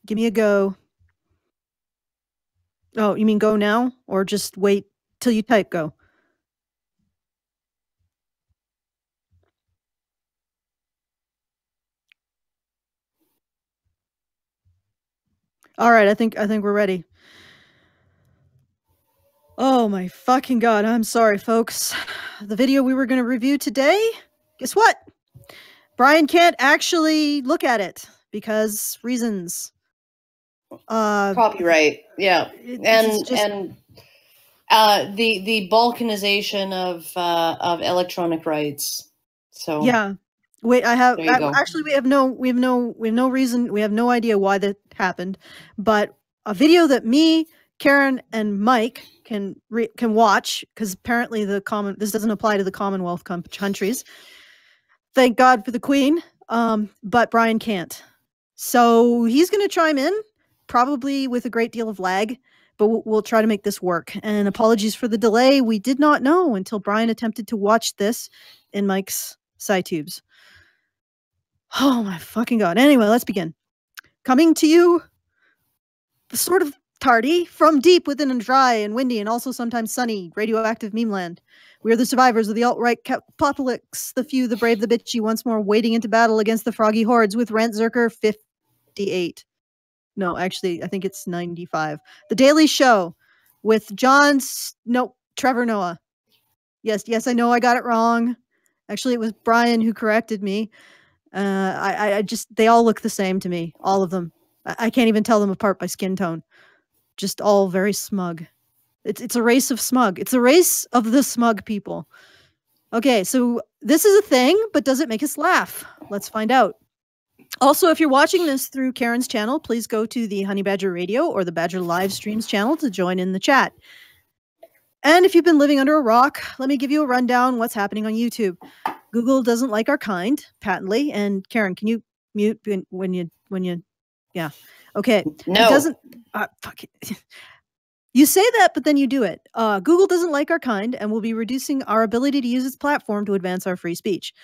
Give me a go. Oh, you mean go now? Or just wait till you type go? All right, I think we're ready. Oh my fucking god, I'm sorry, folks. The video we were going to review today, guess what? Brian can't actually look at it because reasons. Copyright, yeah, and the balkanization of electronic rights. So yeah, wait, I have actually we have no reason, we have no idea why that happened, but a video that me, Karen, and Mike can watch, because apparently this doesn't apply to the Commonwealth countries. Thank God for the Queen, but Brian can't. So he's going to chime in, probably with a great deal of lag, but we'll try to make this work. And apologies for the delay. We did not know until Brian attempted to watch this in Mike's SciTubes. Oh my fucking god. Anyway, let's begin. Coming to you, sort of tardy, from deep within a dry and windy and also sometimes sunny, radioactive meme land. We are the survivors of the alt-right apocalypse, the few, the brave, the bitchy, once more wading into battle against the froggy hordes with Rant Zerker 58. No, actually, I think it's 95. The Daily Show with Trevor Noah. Yes, I know I got it wrong. Actually, it was Brian who corrected me. They all look the same to me, all of them. I can't even tell them apart by skin tone. Just all very smug. It's a race of smug. It's a race of the smug people. Okay, so this is a thing, but does it make us laugh? Let's find out. Also, if you're watching this through Karen's channel, please go to the Honey Badger Radio or the Badger Live Streams channel to join in the chat. And if you've been living under a rock, let me give you a rundown what's happening on YouTube. Google doesn't like our kind, patently. And Karen, can you mute when you yeah. Okay. No. It doesn't fuck it. You say that, but then you do it. Google doesn't like our kind and will be reducing our ability to use its platform to advance our free speech.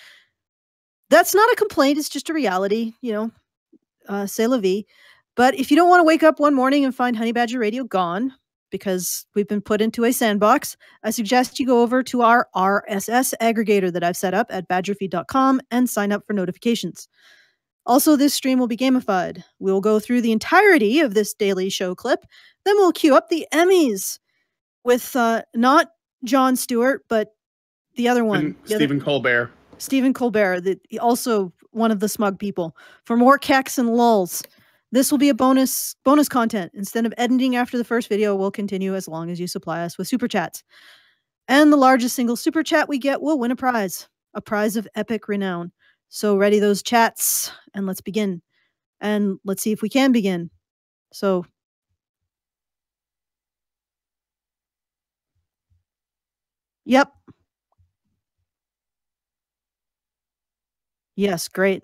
That's not a complaint. It's just a reality, c'est la vie. But if you don't want to wake up one morning and find Honey Badger Radio gone because we've been put into a sandbox, I suggest you go over to our RSS aggregator that I've set up at badgerfeed.com and sign up for notifications. Also, this stream will be gamified. We'll go through the entirety of this Daily Show clip, then we'll queue up the Emmys with not Jon Stewart, but the other one. Stephen Colbert. Stephen Colbert, also one of the smug people, for more keks and lulz. This will be a bonus content. Instead of editing after the first video, we'll continue as long as you supply us with super chats. And the largest single super chat we get will win a prize of epic renown. So ready those chats, and let's begin. And let's see if we can begin. So, yep. Yes, great.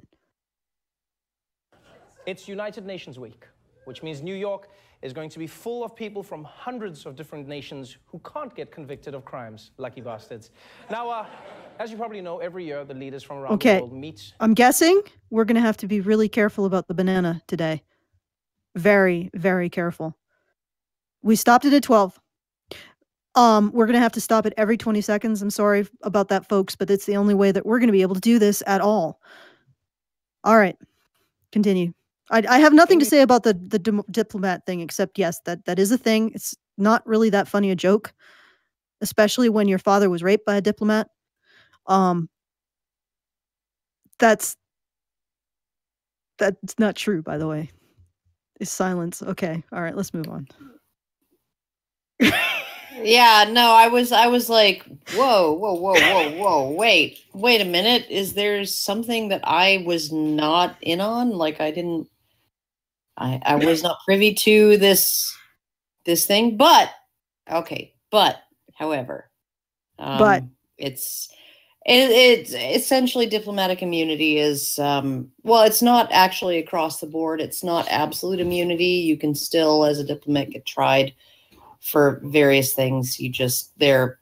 It's United Nations Week, which means New York is going to be full of people from hundreds of different nations who can't get convicted of crimes. Lucky bastards. Now, as you probably know, every year the leaders from around the world meet. I'm guessing we're going to have to be really careful about the banana today. Very, very careful. We stopped it at 12. We're going to have to stop it every 20 seconds. I'm sorry about that, folks, but it's the only way that we're going to be able to do this at all. All right. Continue. I have nothing to say about the diplomat thing, except, yes, that is a thing. It's not really that funny a joke, especially when your father was raped by a diplomat. That's not true, by the way. It's silence. Okay. All right. Let's move on. Yeah, no, I was like, whoa, wait a minute. Is there something that I was not in on? Like I was not privy to this thing, but okay. However, it's essentially diplomatic immunity is, well, it's not actually across the board. It's not absolute immunity. You can still, as a diplomat, get tried for various things. You just, there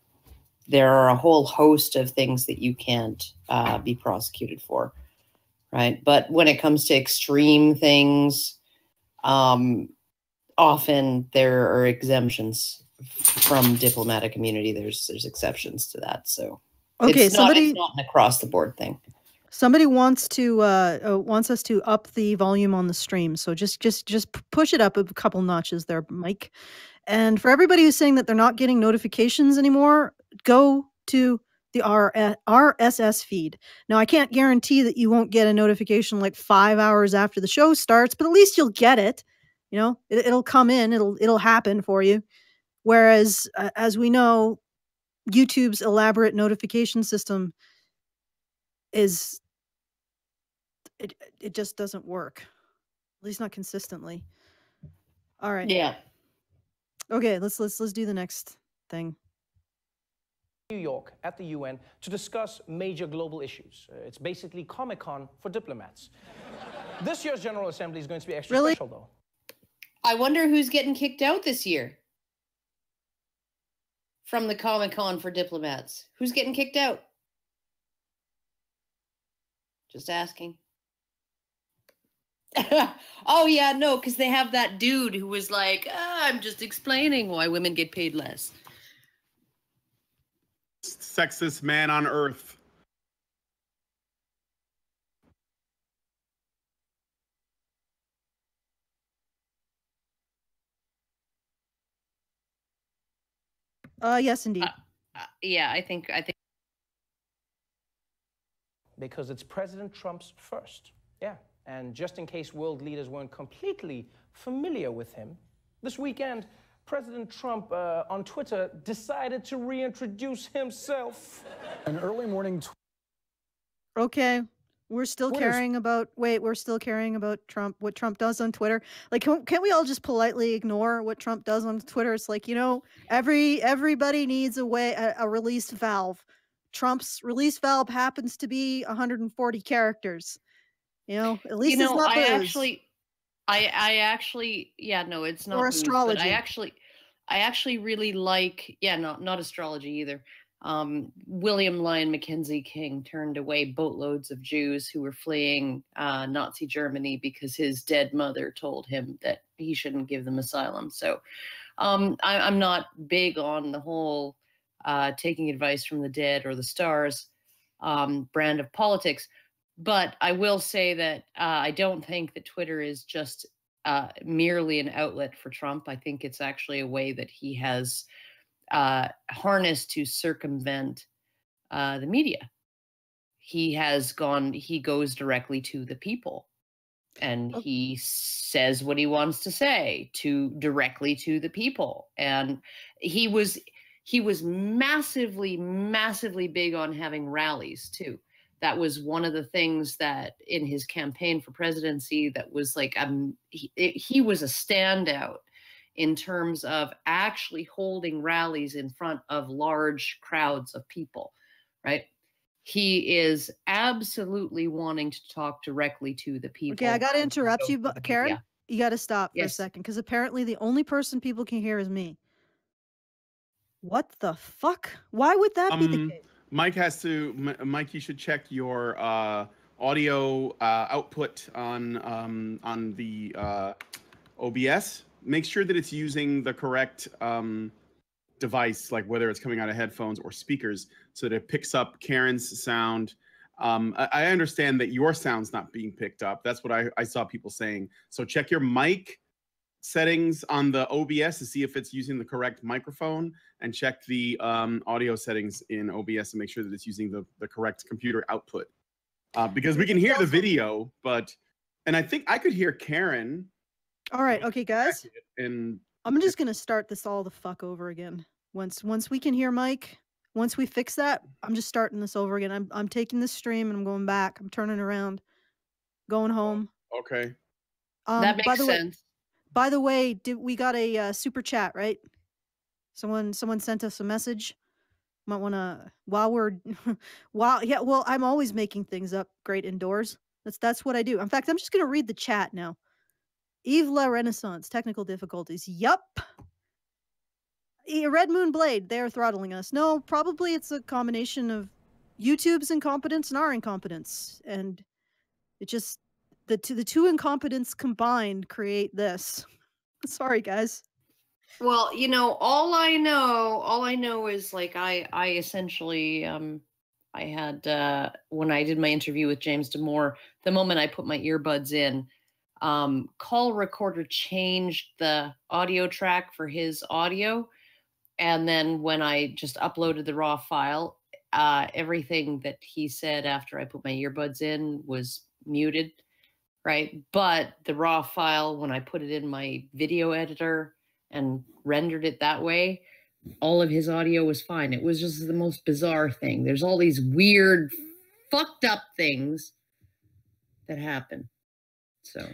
are a whole host of things that you can't be prosecuted for, right? But when it comes to extreme things, Often there are exemptions from diplomatic immunity. There's exceptions to that. So Okay, it's not an across the board thing. Somebody wants us to up the volume on the stream, so just push it up a couple notches there, Mike. And for everybody who's saying that they're not getting notifications anymore, go to the RSS feed. Now, I can't guarantee that you won't get a notification like 5 hours after the show starts, but at least you'll get it. You know, it'll come in, it'll happen for you. Whereas, as we know, YouTube's elaborate notification system is it just doesn't work, at least not consistently. All right. Yeah. Okay, let's do the next thing. New York at the UN to discuss major global issues. It's basically Comic-Con for diplomats. This year's General Assembly is going to be extra special, though. I wonder who's getting kicked out this year from the Comic-Con for diplomats. Who's getting kicked out? Just asking. Oh, yeah, no, because they have that dude who was like, I'm just explaining why women get paid less. Sexist man on earth. Yes, indeed. Yeah, I think. Because it's President Trump's first. Yeah. And just in case world leaders weren't completely familiar with him, this weekend, President Trump on Twitter decided to reintroduce himself. An early morning. Okay. We're still caring about Trump, what Trump does on Twitter. Like, can't we all just politely ignore what Trump does on Twitter? It's like, you know, everybody needs a release valve. Trump's release valve happens to be 140 characters. You know, at least it's not booze. I actually, yeah, no, it's not or booze, astrology. But I actually really like, yeah, not astrology either. William Lyon Mackenzie King turned away boatloads of Jews who were fleeing Nazi Germany because his dead mother told him that he shouldn't give them asylum. So I'm not big on the whole taking advice from the dead or the stars brand of politics. But I will say that I don't think that Twitter is just merely an outlet for Trump. I think it's actually a way that he has harnessed to circumvent the media. He goes directly to the people, and he says what he wants to say directly to the people. And he was massively, massively big on having rallies too. That was one of the things that in his campaign for presidency, that was like, he was a standout in terms of actually holding rallies in front of large crowds of people, right? He is absolutely wanting to talk directly to the people. Okay, I got to interrupt you, Karen. Yeah. You got to stop for a second, because apparently the only person people can hear is me. What the fuck? Why would that be the case? Mike, you should check your audio output on the OBS. Make sure that it's using the correct device, like whether it's coming out of headphones or speakers, so that it picks up Karen's sound. I understand that your sound's not being picked up. That's what I saw people saying. So check your mic settings on the OBS to see if it's using the correct microphone, and check the audio settings in OBS to make sure that it's using the correct computer output. Because we can hear the video, and I think I could hear Karen. All right, okay, guys. And I'm just gonna start this all the fuck over again. Once we can hear Mike, once we fix that, I'm just starting this over again. I'm taking this stream and I'm going back. I'm turning around, going home. Okay. That makes sense. By the way, we got a super chat, right? Someone sent us a message. Might want to well, I'm always making things up great indoors. That's what I do. In fact, I'm just going to read the chat now. Yves La Renaissance, technical difficulties. Yup. Red Moon Blade, they're throttling us. No, probably it's a combination of YouTube's incompetence and our incompetence. And the two incompetents combined create this. Sorry, guys. Well, you know, all I know is like I essentially I had when I did my interview with James Damore, the moment I put my earbuds in, call recorder changed the audio track for his audio, and then when I just uploaded the raw file, everything that he said after I put my earbuds in was muted, right? But the raw file, when I put it in my video editor and rendered it that way, all of his audio was fine. It was just the most bizarre thing. There's all these weird, fucked up things that happen. So,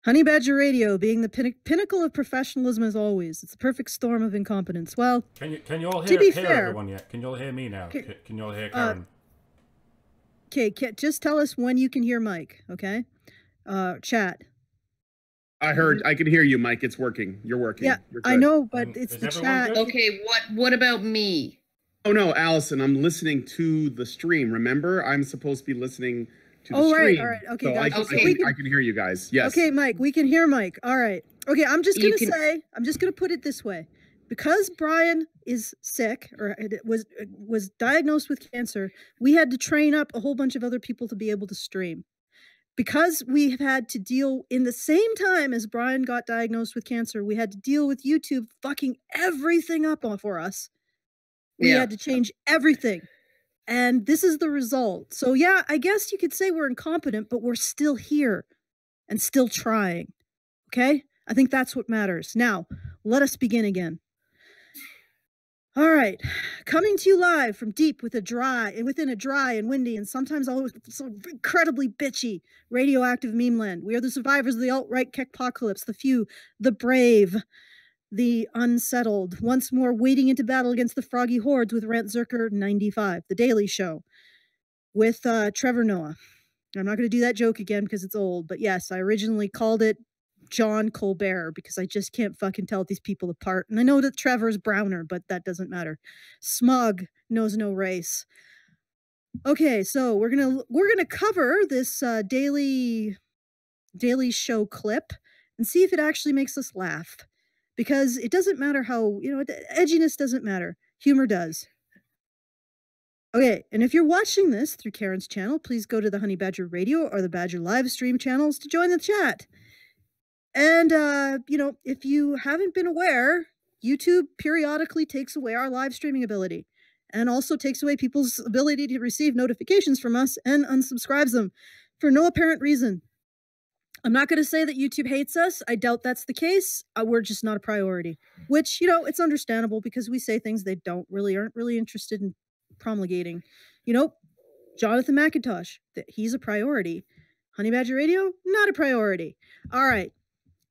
Honey Badger Radio being the pinnacle of professionalism as always. It's the perfect storm of incompetence. Well, can you all to be hear fair, everyone yet? Can you all hear me now? Can you all hear Karen? Okay, just tell us when you can hear Mike, okay? Chat. I can hear you, Mike. It's working. You're working. Yeah, You're I good. know, but it's the chat. good? okay, what about me? Oh no, Allison, I'm listening to the stream. Remember, I'm supposed to be listening to the Oh, right, stream. all right. Okay, so gotcha. I can hear you guys. Yes. Okay, Mike, we can hear Mike. All right. Okay, I'm just going You to can- say, I'm just going to put it this way. Because Brian is sick, or was diagnosed with cancer, we had to train up a whole bunch of other people to be able to stream. Because we have had to deal in the same time as Brian got diagnosed with cancer, we had to deal with YouTube fucking everything up for us. We had to change everything. And this is the result. So yeah, I guess you could say we're incompetent, but we're still here and still trying. Okay? I think that's what matters. Now, let us begin again. All right, coming to you live from deep within a dry and windy and sometimes always so incredibly bitchy radioactive meme land. We are the survivors of the alt-right apocalypse, the few, the brave, the unsettled, once more wading into battle against the froggy hordes with Rant 95, The Daily Show, with Trevor Noah. I'm not going to do that joke again because it's old, but yes, I originally called it John Colbert because I just can't fucking tell these people apart. And I know that Trevor's browner, but that doesn't matter. Smug knows no race. Okay, so we're gonna cover this daily show clip and see if it actually makes us laugh. Because it doesn't matter how, edginess doesn't matter. Humor does. Okay, and if you're watching this through Karen's channel, please go to the Honey Badger Radio or the Badger live stream channels to join the chat. And, if you haven't been aware, YouTube periodically takes away our live streaming ability and also takes away people's ability to receive notifications from us and unsubscribes them for no apparent reason. I'm not going to say that YouTube hates us. I doubt that's the case. We're just not a priority, which, it's understandable because we say things they aren't really interested in promulgating. Jonathan McIntosh, he's a priority. Honey Badger Radio, not a priority. All right.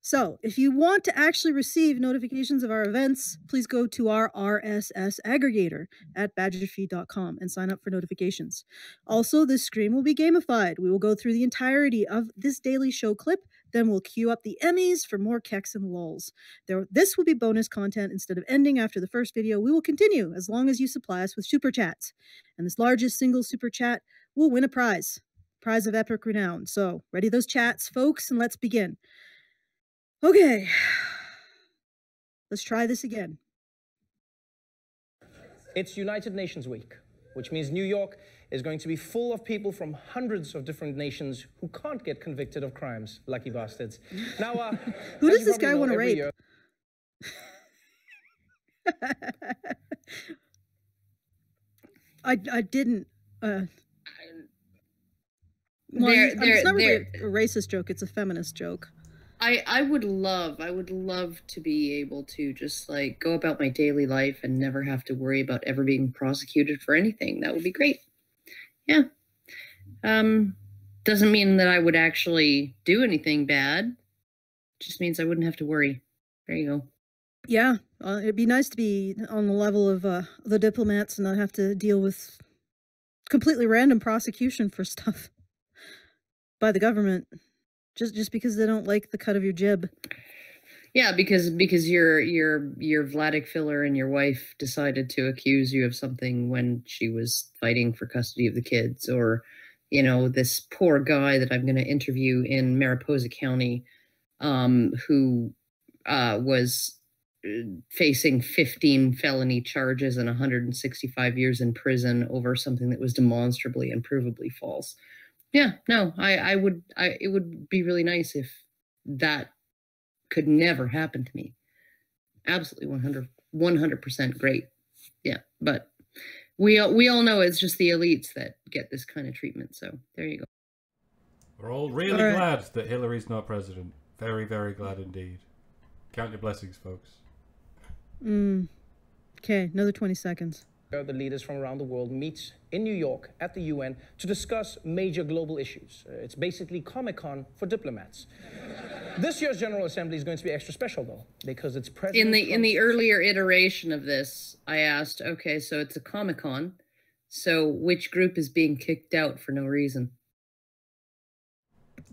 So, if you want to actually receive notifications of our events, please go to our RSS aggregator at badgerfeed.com and sign up for notifications. Also, this stream will be gamified. We will go through the entirety of this daily show clip, then we'll queue up the Emmys for more keks and lulz. This will be bonus content. Instead of ending after the first video, we will continue as long as you supply us with super chats. And this largest single super chat will win a prize of epic renown. So, ready those chats, folks, and let's begin. Okay, let's try this again. It's United Nations Week, which means New York is going to be full of people from hundreds of different nations who can't get convicted of crimes. Lucky bastards. Now, who does this guy want to rape? I didn't. It's not really a racist joke. It's a feminist joke. I would love to be able to just like go about my daily life and never have to worry about ever being prosecuted for anything. That would be great. Yeah. Doesn't mean that I would actually do anything bad. Just means I wouldn't have to worry. There you go. Yeah, it'd be nice to be on the level of the diplomats and not have to deal with completely random prosecution for stuff by the government. Just because they don't like the cut of your jib. Yeah, because your Vladik filler and your wife decided to accuse you of something when she was fighting for custody of the kids, or you know, this poor guy that I'm going to interview in Mariposa County, who was facing 15 felony charges and 165 years in prison over something that was demonstrably and provably false. Yeah, no, it would be really nice if that could never happen to me. Absolutely 100% great. Yeah, but we all know it's just the elites that get this kind of treatment. So there you go. We're all really glad that Hillary's not president. Very, very glad indeed. Count your blessings, folks. Okay, another 20 seconds. The leaders from around the world meet in New York at the UN to discuss major global issues. It's basically Comic-Con for diplomats. This year's General Assembly is going to be extra special, though, because it's President in the earlier iteration of this, I asked, okay, so it's a Comic-Con, so which group is being kicked out for no reason?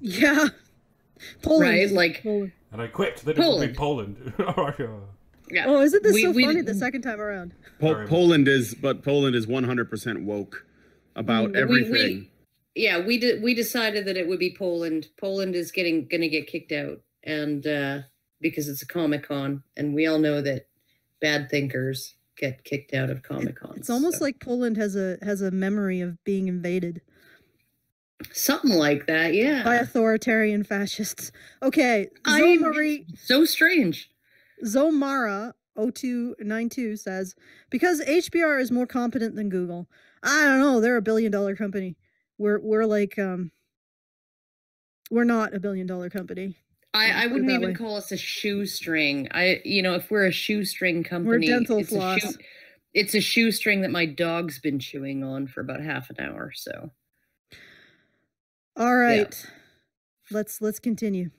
Yeah, Poland. Right, like Poland. And I quipped that it would be Poland. Yeah. Oh, isn't this so funny the second time around? Poland is 100% woke about everything. We decided that it would be Poland. Poland is gonna get kicked out, and because it's a Comic-Con, and we all know that bad thinkers get kicked out of Comic-Cons. It's almost like Poland has a memory of being invaded. Something like that, yeah. By authoritarian fascists. Okay, so strange. Zomara0292 says, because HBR is more competent than Google. I don't know, they're $1 billion company. We're like we're not $1 billion company. I wouldn't even call us a shoestring. If we're a shoestring company, we're dental floss. It's a shoestring that my dog's been chewing on for about half an hour, so. All right. Yeah. Let's continue.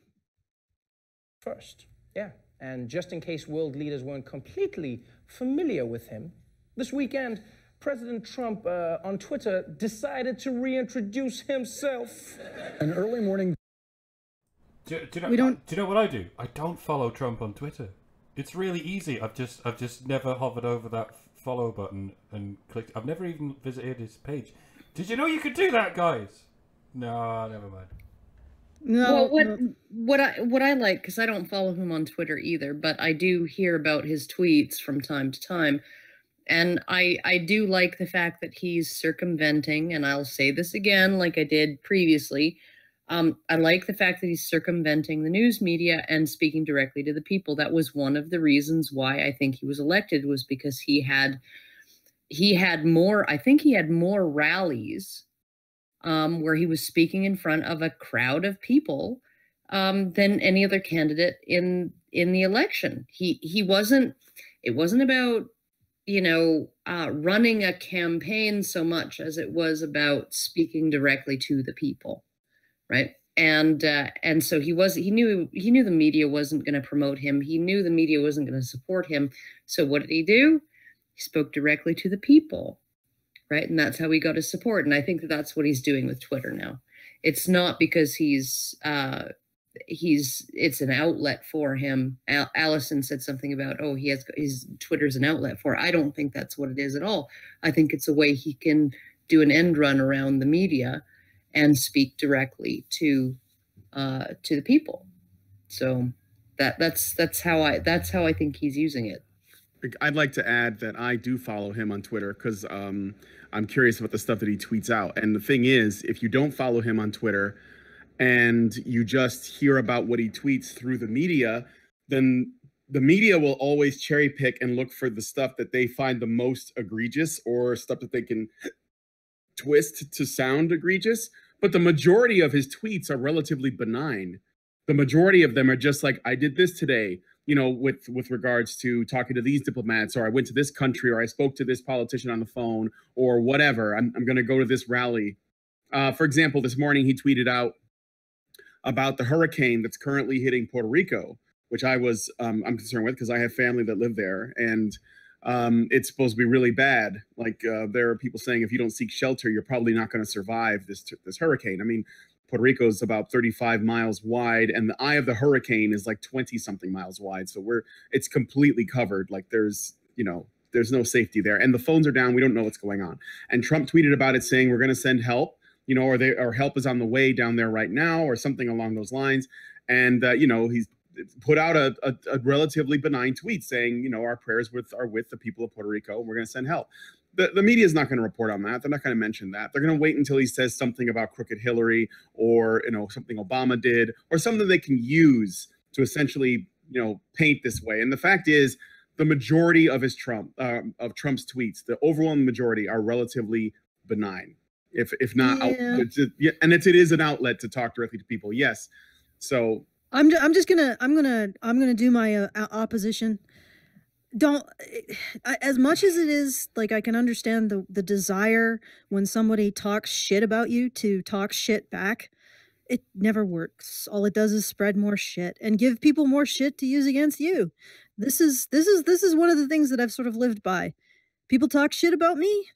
First. Yeah. And just in case world leaders weren't completely familiar with him, this weekend, President Trump on Twitter decided to reintroduce himself. An early morning. Do you know what I do? I don't follow Trump on Twitter. It's really easy. I've just never hovered over that follow button and clicked. I've never even visited his page. Did you know you could do that, guys? No, never mind. No. Well, what I like, because I don't follow him on Twitter either, but I do hear about his tweets from time to time, and I do like the fact that he's circumventing, and I'll say this again, like I did previously. I like the fact that he's circumventing the news media and speaking directly to the people. That was one of the reasons why I think he was elected, was because he had more. I think he had more rallies. Where he was speaking in front of a crowd of people than any other candidate in the election. It wasn't about, running a campaign so much as it was about speaking directly to the people, right? And so he knew the media wasn't going to promote him. He knew the media wasn't going to support him. So what did he do? He spoke directly to the people. Right. And that's how he got his support. And I think that that's what he's doing with Twitter now. It's not because it's an outlet for him. Allison said something about, his Twitter's an outlet for. I don't think that's what it is at all. I think it's a way he can do an end run around the media and speak directly to the people. So that's how I think he's using it. I'd like to add that I do follow him on Twitter because I'm curious about the stuff that he tweets out. And the thing is, if you don't follow him on Twitter and you just hear about what he tweets through the media, then the media will always cherry pick and look for the stuff that they find the most egregious or stuff that they can twist to sound egregious. But the majority of his tweets are relatively benign. The majority of them are just like, I did this today. With regards to talking to these diplomats, or I went to this country, or I spoke to this politician on the phone, or whatever. I'm going to go to this rally. For example, this morning he tweeted out about the hurricane that's currently hitting Puerto Rico, which I'm concerned with because I have family that live there, and it's supposed to be really bad. Like there are people saying if you don't seek shelter, you're probably not going to survive this hurricane. I mean, Puerto Rico is about 35 miles wide, and the eye of the hurricane is like 20-something miles wide. So it's completely covered. Like there's no safety there. And the phones are down. We don't know what's going on. And Trump tweeted about it saying, we're going to send help. or help is on the way down there right now, or something along those lines. And he's put out a relatively benign tweet saying, our prayers are with the people of Puerto Rico, and we're going to send help. The media is not going to report on that. They're not going to mention that. They're going to wait until he says something about crooked Hillary, or something Obama did, or something they can use to essentially paint this way. And the fact is, the majority of Trump's tweets, the overwhelming majority, are relatively benign, if not. Yeah. And it is an outlet to talk directly to people. Yes. So I'm gonna do my opposition. As much as it is, like, I can understand the desire when somebody talks shit about you to talk shit back. It never works. All it does is spread more shit and give people more shit to use against you. This is one of the things that I've sort of lived by. People talk shit about me,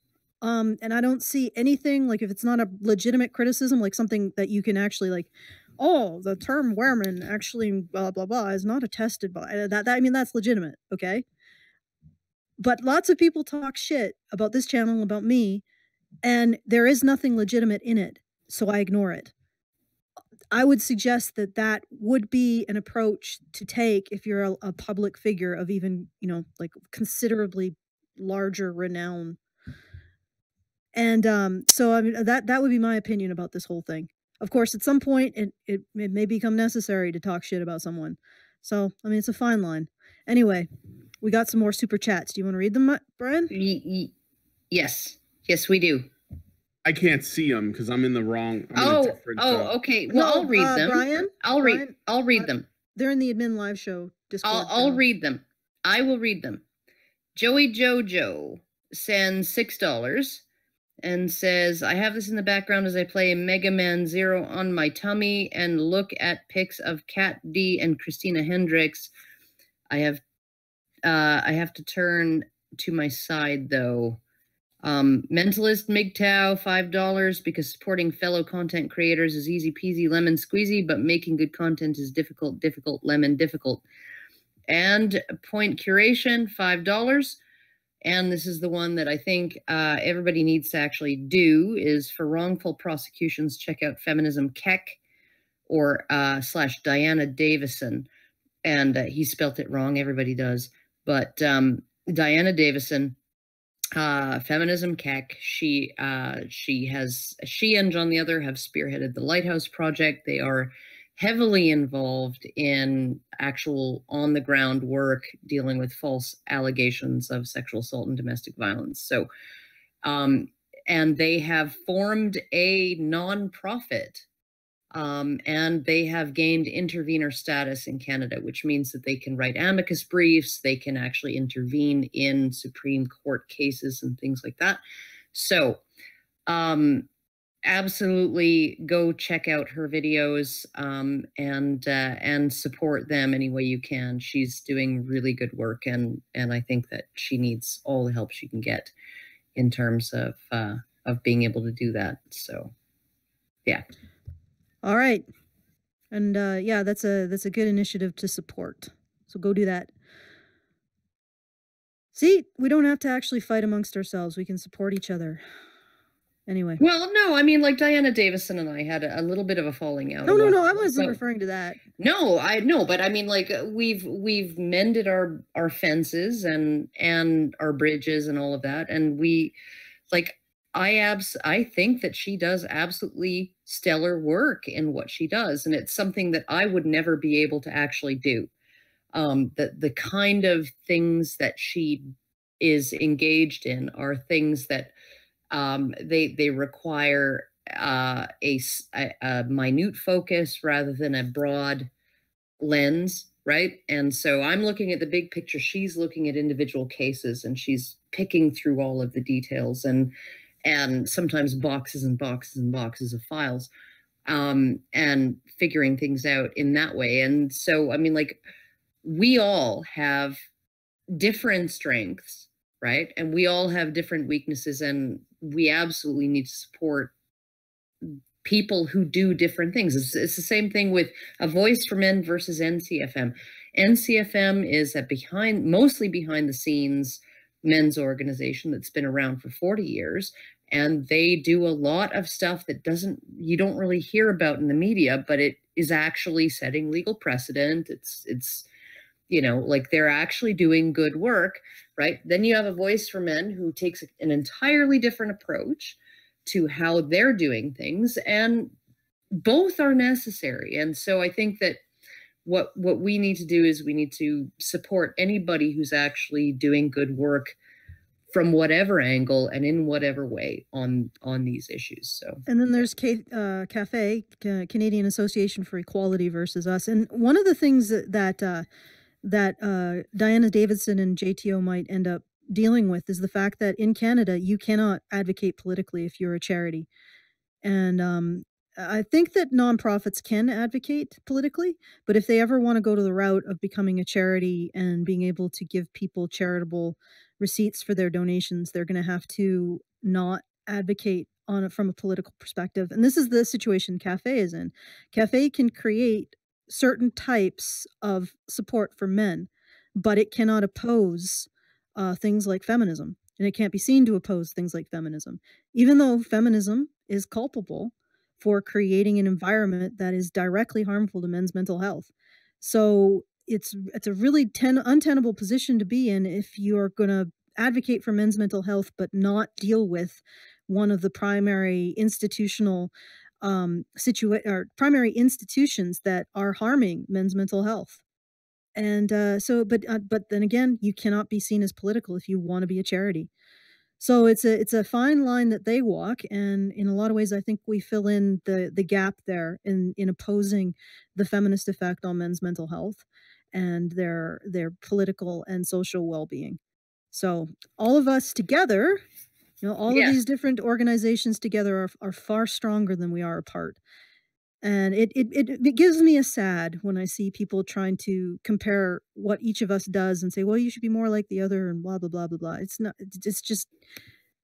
and I don't see anything, like, if it's not a legitimate criticism, like something that you can actually, like, oh, the term Wehrman actually blah blah blah is not attested by that. I mean, that's legitimate, okay? But lots of people talk shit about this channel, about me, and there is nothing legitimate in it, so I ignore it. I would suggest that would be an approach to take if you're a public figure of even, like, considerably larger renown. And so I mean, that would be my opinion about this whole thing. Of course, at some point it may become necessary to talk shit about someone. So I mean, it's a fine line. Anyway, we got some more super chats. Do you want to read them, Brian? Yes, we do. I can't see them because I'm in the wrong. Okay. Well, I'll read them. Brian, I'll read them. They're in the admin live show Discord. I'll read them. I will read them. Joey Jojo sends $6 and says, I have this in the background as I play Mega Man Zero on my tummy and look at pics of Kat D and Christina Hendricks. I have to turn to my side though. Mentalist MGTOW, $5, because supporting fellow content creators is easy peasy lemon squeezy, but making good content is difficult lemon difficult. And Point Curation, $5. And this is the one that I think everybody needs to actually do, is for wrongful prosecutions, check out Feminism Keck or / Diana Davison. And he spelt it wrong, everybody does. But Diana Davison, Feminism Keck, she and John the Other have spearheaded the Lighthouse Project. They are heavily involved in actual on-the-ground work dealing with false allegations of sexual assault and domestic violence. So, and they have formed a nonprofit, and they have gained intervener status in Canada, which means that they can write amicus briefs, they can actually intervene in Supreme Court cases and things like that. So, absolutely go check out her videos and support them any way you can. She's doing really good work, and I think that she needs all the help she can get in terms of being able to do that. So, yeah. All right. And yeah, that's a good initiative to support. So go do that. See, we don't have to actually fight amongst ourselves. We can support each other. Anyway. Well, no, I mean, like Diana Davison and I had a little bit of a falling out. No, I wasn't referring to that. No, but I mean, like we've mended our fences and our bridges and all of that, and we, like, I think that she does absolutely stellar work in what she does, and it's something that I would never be able to actually do. The kind of things that she is engaged in are things that they require a minute focus rather than a broad lens, right? And so I'm looking at the big picture. She's looking at individual cases, and she's picking through all of the details and sometimes boxes and boxes and boxes of files, and figuring things out in that way. And so, I mean, like, we all have different strengths, right? And we all have different weaknesses, and we absolutely need to support people who do different things. It's the same thing with A Voice for Men versus NCFM. NCFM is mostly behind the scenes men's organization that's been around for 40 years. and they do a lot of stuff that you don't really hear about in the media, but it is actually setting legal precedent. It's like they're actually doing good work, right? Then you have a Voice for Men who takes an entirely different approach to how they're doing things, and both are necessary. And so I think that what we need to do is we need to support anybody who's actually doing good work from whatever angle and in whatever way on these issues. So, and then there's CAFE, Canadian Association for Equality versus Us, and one of the things that Diana Davidson and JTO might end up dealing with is the fact that in Canada you cannot advocate politically if you're a charity, and I think that nonprofits can advocate politically, but if they ever want to go to the route of becoming a charity and being able to give people charitable receipts for their donations, they're going to have to not advocate on it from a political perspective. And this is the situation CAFE is in. CAFE can create certain types of support for men, but it cannot oppose things like feminism, and it can't be seen to oppose things like feminism, even though feminism is culpable for creating an environment that is directly harmful to men's mental health. So it's a really untenable position to be in if you're going to advocate for men's mental health but not deal with one of the primary institutional primary institutions that are harming men's mental health. And but then again, you cannot be seen as political if you want to be a charity. So it's a fine line that they walk, and in a lot of ways, I think we fill in the gap there in opposing the feminist effect on men's mental health and their political and social well-being. So all of us together, all of these different organizations together are far stronger than we are apart. And it gives me a sad when I see people trying to compare what each of us does and say, well, you should be more like the other and blah, blah, blah, blah, blah. It's not, it's just,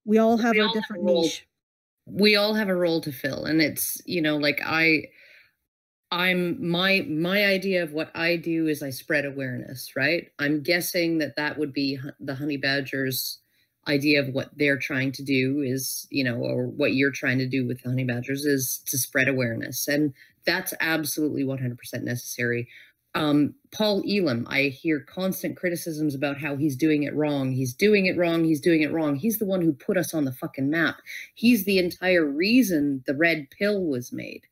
we all have our different niche. We all have a role to fill. And it's, like my idea of what I do is I spread awareness, right? I'm guessing that would be the Honey Badgers' idea of what they're trying to do is, or what you're trying to do with the Honey Badgers is to spread awareness. And that's absolutely 100% necessary. Paul Elam, I hear constant criticisms about how he's doing it wrong. He's doing it wrong. He's doing it wrong. He's the one who put us on the fucking map. He's the entire reason the red pill was made,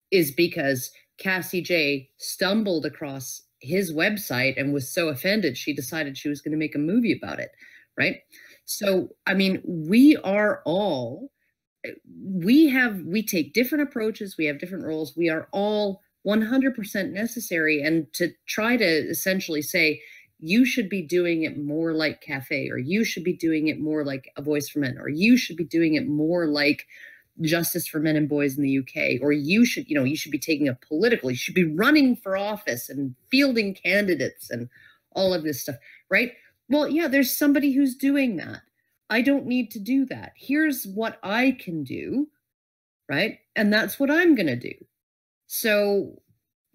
is because Cassie J stumbled across his website and was so offended she decided she was going to make a movie about it, right? So, I mean, we take different approaches, we have different roles, we are all 100% necessary. And to try to essentially say, you should be doing it more like CAFE, or you should be doing it more like A Voice for Men, or you should be doing it more like Justice for Men and Boys in the UK, or you should be taking a political, you should be running for office and fielding candidates and all of this stuff, right? Well, yeah, there's somebody who's doing that. I don't need to do that. Here's what I can do, right? And that's what I'm going to do. So,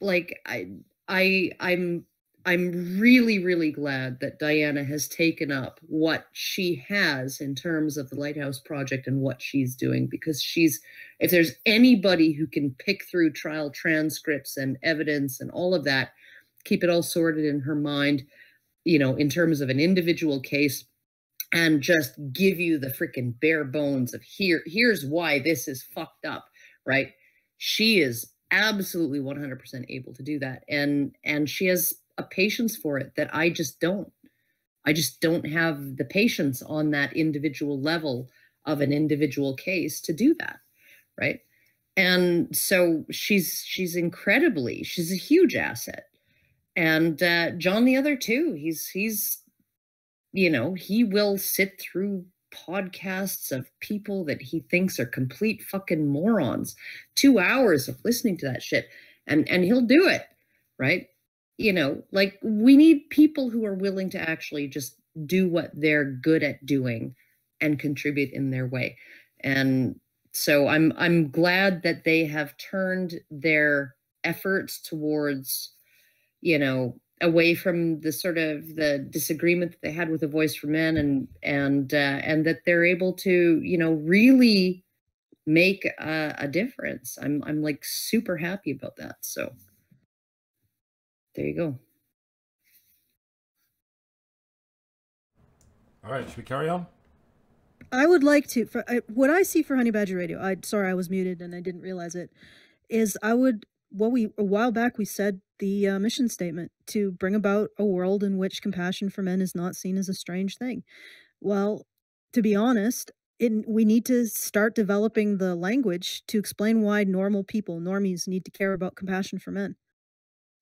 like, I'm really, really glad that Diana has taken up what she has in terms of the Lighthouse Project and what she's doing, because if there's anybody who can pick through trial transcripts and evidence and all of that, keep it all sorted in her mind, in terms of an individual case, and just give you the freaking bare bones of here's why this is fucked up, right? She is absolutely 100% able to do that. And she has a patience for it that I just don't have the patience on that individual level of an individual case to do that, right? And so she's a huge asset. And John the other too, he's he will sit through podcasts of people that he thinks are complete fucking morons, 2 hours of listening to that shit, and he'll do it, right? Like, we need people who are willing to actually just do what they're good at doing and contribute in their way. And so I'm glad that they have turned their efforts towards, away from the sort of the disagreement that they had with the Voice for Men, and that they're able to, you know, really make a difference. I'm like super happy about that. So there you go. All right, should we carry on? I would like to. What I see for Honey Badger Radio, sorry I was muted and I didn't realize it, is a while back we said the mission statement to bring about a world in which compassion for men is not seen as a strange thing. Well, to be honest, we need to start developing the language to explain why normal people, normies, need to care about compassion for men,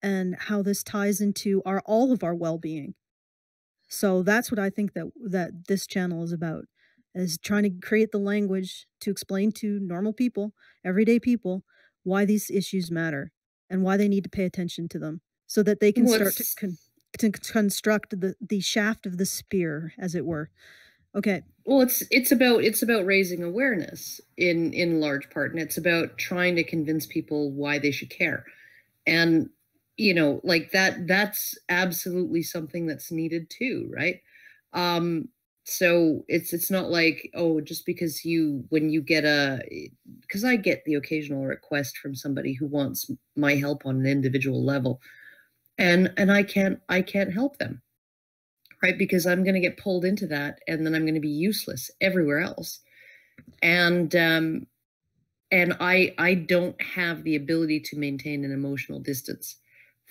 and how this ties into all of our well-being. So that's what I think that this channel is about, is trying to create the language to explain to normal people, everyday people, why these issues matter and why they need to pay attention to them, so that they can start to construct the shaft of the spear, as it were. Okay. Well, it's about raising awareness in large part, and it's about trying to convince people why they should care. And, you know, like that's absolutely something that's needed too, right? So it's not like, oh, just because when you get because I get the occasional request from somebody who wants my help on an individual level, and I can't help them, right? Because I'm going to get pulled into that, and then I'm going to be useless everywhere else. And I don't have the ability to maintain an emotional distance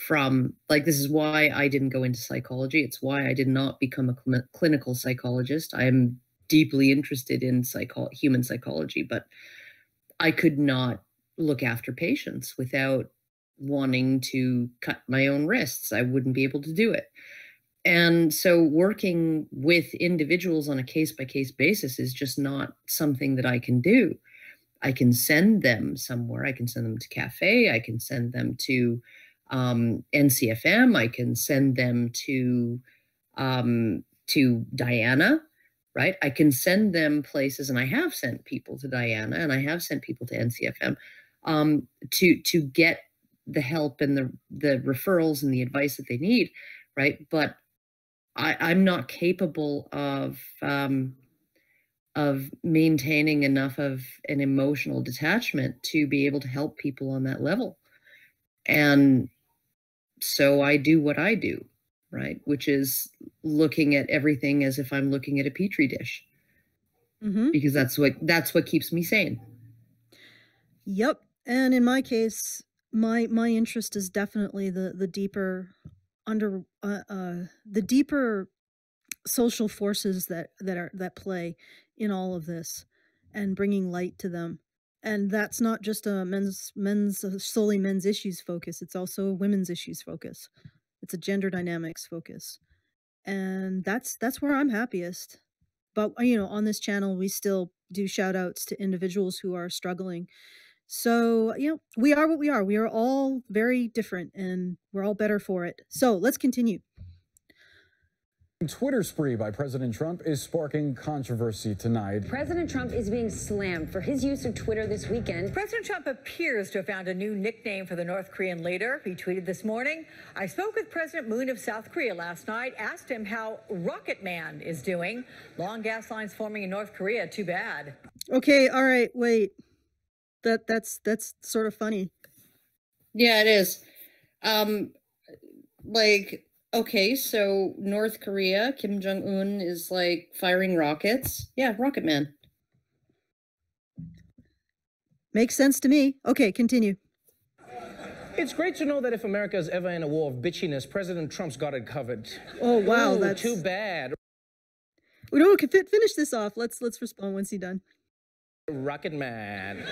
from, like, this is why I didn't go into psychology. It's why I did not become a clinical psychologist. I am deeply interested in human psychology, but I could not look after patients without wanting to cut my own wrists. I wouldn't be able to do it. And so working with individuals on a case-by-case basis is just not something that I can do. I can send them somewhere. I can send them to cafe. I can send them to NCFM. I can send them to Diana, right? I can send them places, and I have sent people to Diana, and I have sent people to NCFM to get the help and the referrals and the advice that they need, right? But I'm not capable of maintaining enough of an emotional detachment to be able to help people on that level. And so I do what I do, right? Which is looking at everything as if I'm looking at a petri dish. Mm-hmm. Because that's what keeps me sane. Yep. And in my case, my interest is definitely the deeper the deeper social forces that play in all of this, and bringing light to them. And that's not just a solely men's issues focus. It's also a women's issues focus. It's a gender dynamics focus. And that's where I'm happiest. But, you know, on this channel, we still do shout outs to individuals who are struggling. So, you know, we are what we are. We are all very different, and we're all better for it. So let's continue. Twitter spree by President Trump is sparking controversy tonight. President Trump is being slammed for his use of Twitter this weekend. President Trump appears to have found a new nickname for the North Korean leader. He tweeted this morning, "I spoke with President Moon of South Korea last night, asked him how Rocket Man is doing. Long gas lines forming in North Korea, too bad." Okay, all right, wait. That's sort of funny. Yeah, it is. Like, okay, so North Korea, Kim Jong-un is like firing rockets. Yeah, Rocket Man. Makes sense to me. Okay, continue. It's great to know that if America is ever in a war of bitchiness, President Trump's got it covered. Oh, wow, that's too bad. We don't finish this off. Let's respond once he's done. Rocket Man.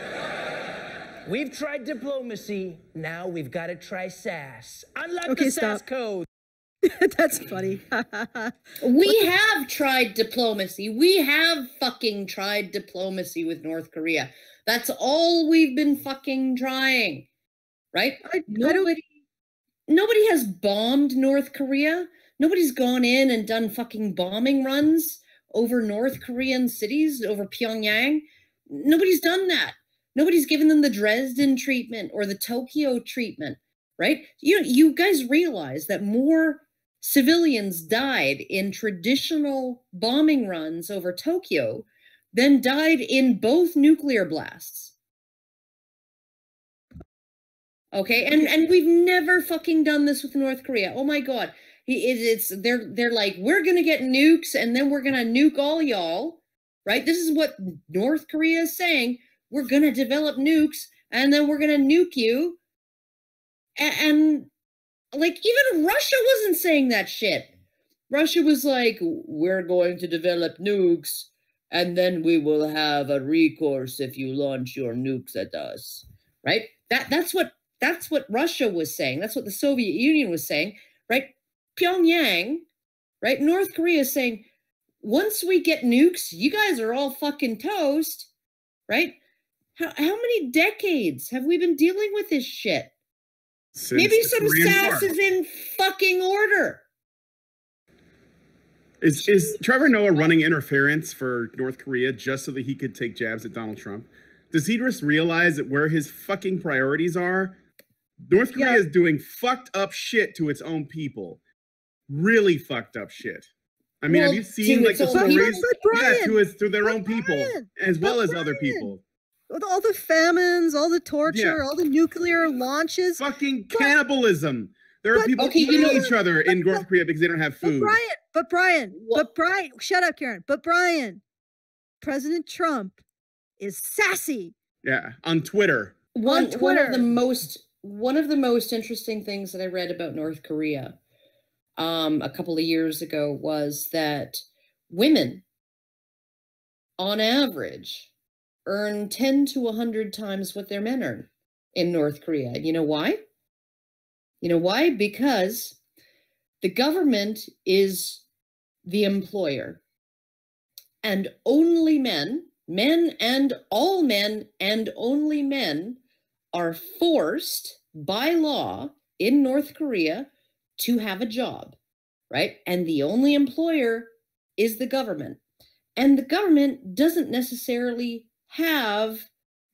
We've tried diplomacy. Now we've got to try sass. Unlock the sass code. That's funny. We have tried diplomacy. We have fucking tried diplomacy with North Korea. That's all we've been fucking trying, right? Nobody has bombed North Korea. Nobody's gone in and done fucking bombing runs over North Korean cities, over Pyongyang. Nobody's done that. Nobody's given them the Dresden treatment or the Tokyo treatment, right? You guys realize that more civilians died in traditional bombing runs over Tokyo than died in both nuclear blasts. Okay, and we've never fucking done this with North Korea. Oh my God, they're like, we're gonna get nukes and then we're gonna nuke all y'all, right? This is what North Korea is saying. We're gonna develop nukes and then we're gonna nuke you. And like, even Russia wasn't saying that shit. Russia was like, we're going to develop nukes and then we will have a recourse if you launch your nukes at us, right? That's what Russia was saying. That's what the Soviet Union was saying, right? Pyongyang, right? North Korea is saying, once we get nukes, you guys are all fucking toast, right? How many decades have we been dealing with this shit? Since Maybe the some Korean sass War. is in fucking order. Is Trevor Noah running interference for North Korea just so that he could take jabs at Donald Trump? Does he just realize that where his fucking priorities are? North Korea is doing fucked up shit to its own people. Really fucked up shit. I mean, Well, have you seen like the its own stories? people? But Yeah, Brian, to their own people, Brian, as well but as other Brian. people. With all the famines, all the torture, all the nuclear launches. Fucking cannibalism. There are people okay, eating each other in North Korea because they don't have food. But Brian, shut up, Karen. But Brian, President Trump is sassy. Yeah, on Twitter. One of the most interesting things that I read about North Korea a couple of years ago was that women, on average, earn 10 to 100 times what their men earn in North Korea. You know why? You know why? Because the government is the employer, and only men and all men and only men are forced by law in North Korea to have a job, right? And the only employer is the government. And the government doesn't necessarily have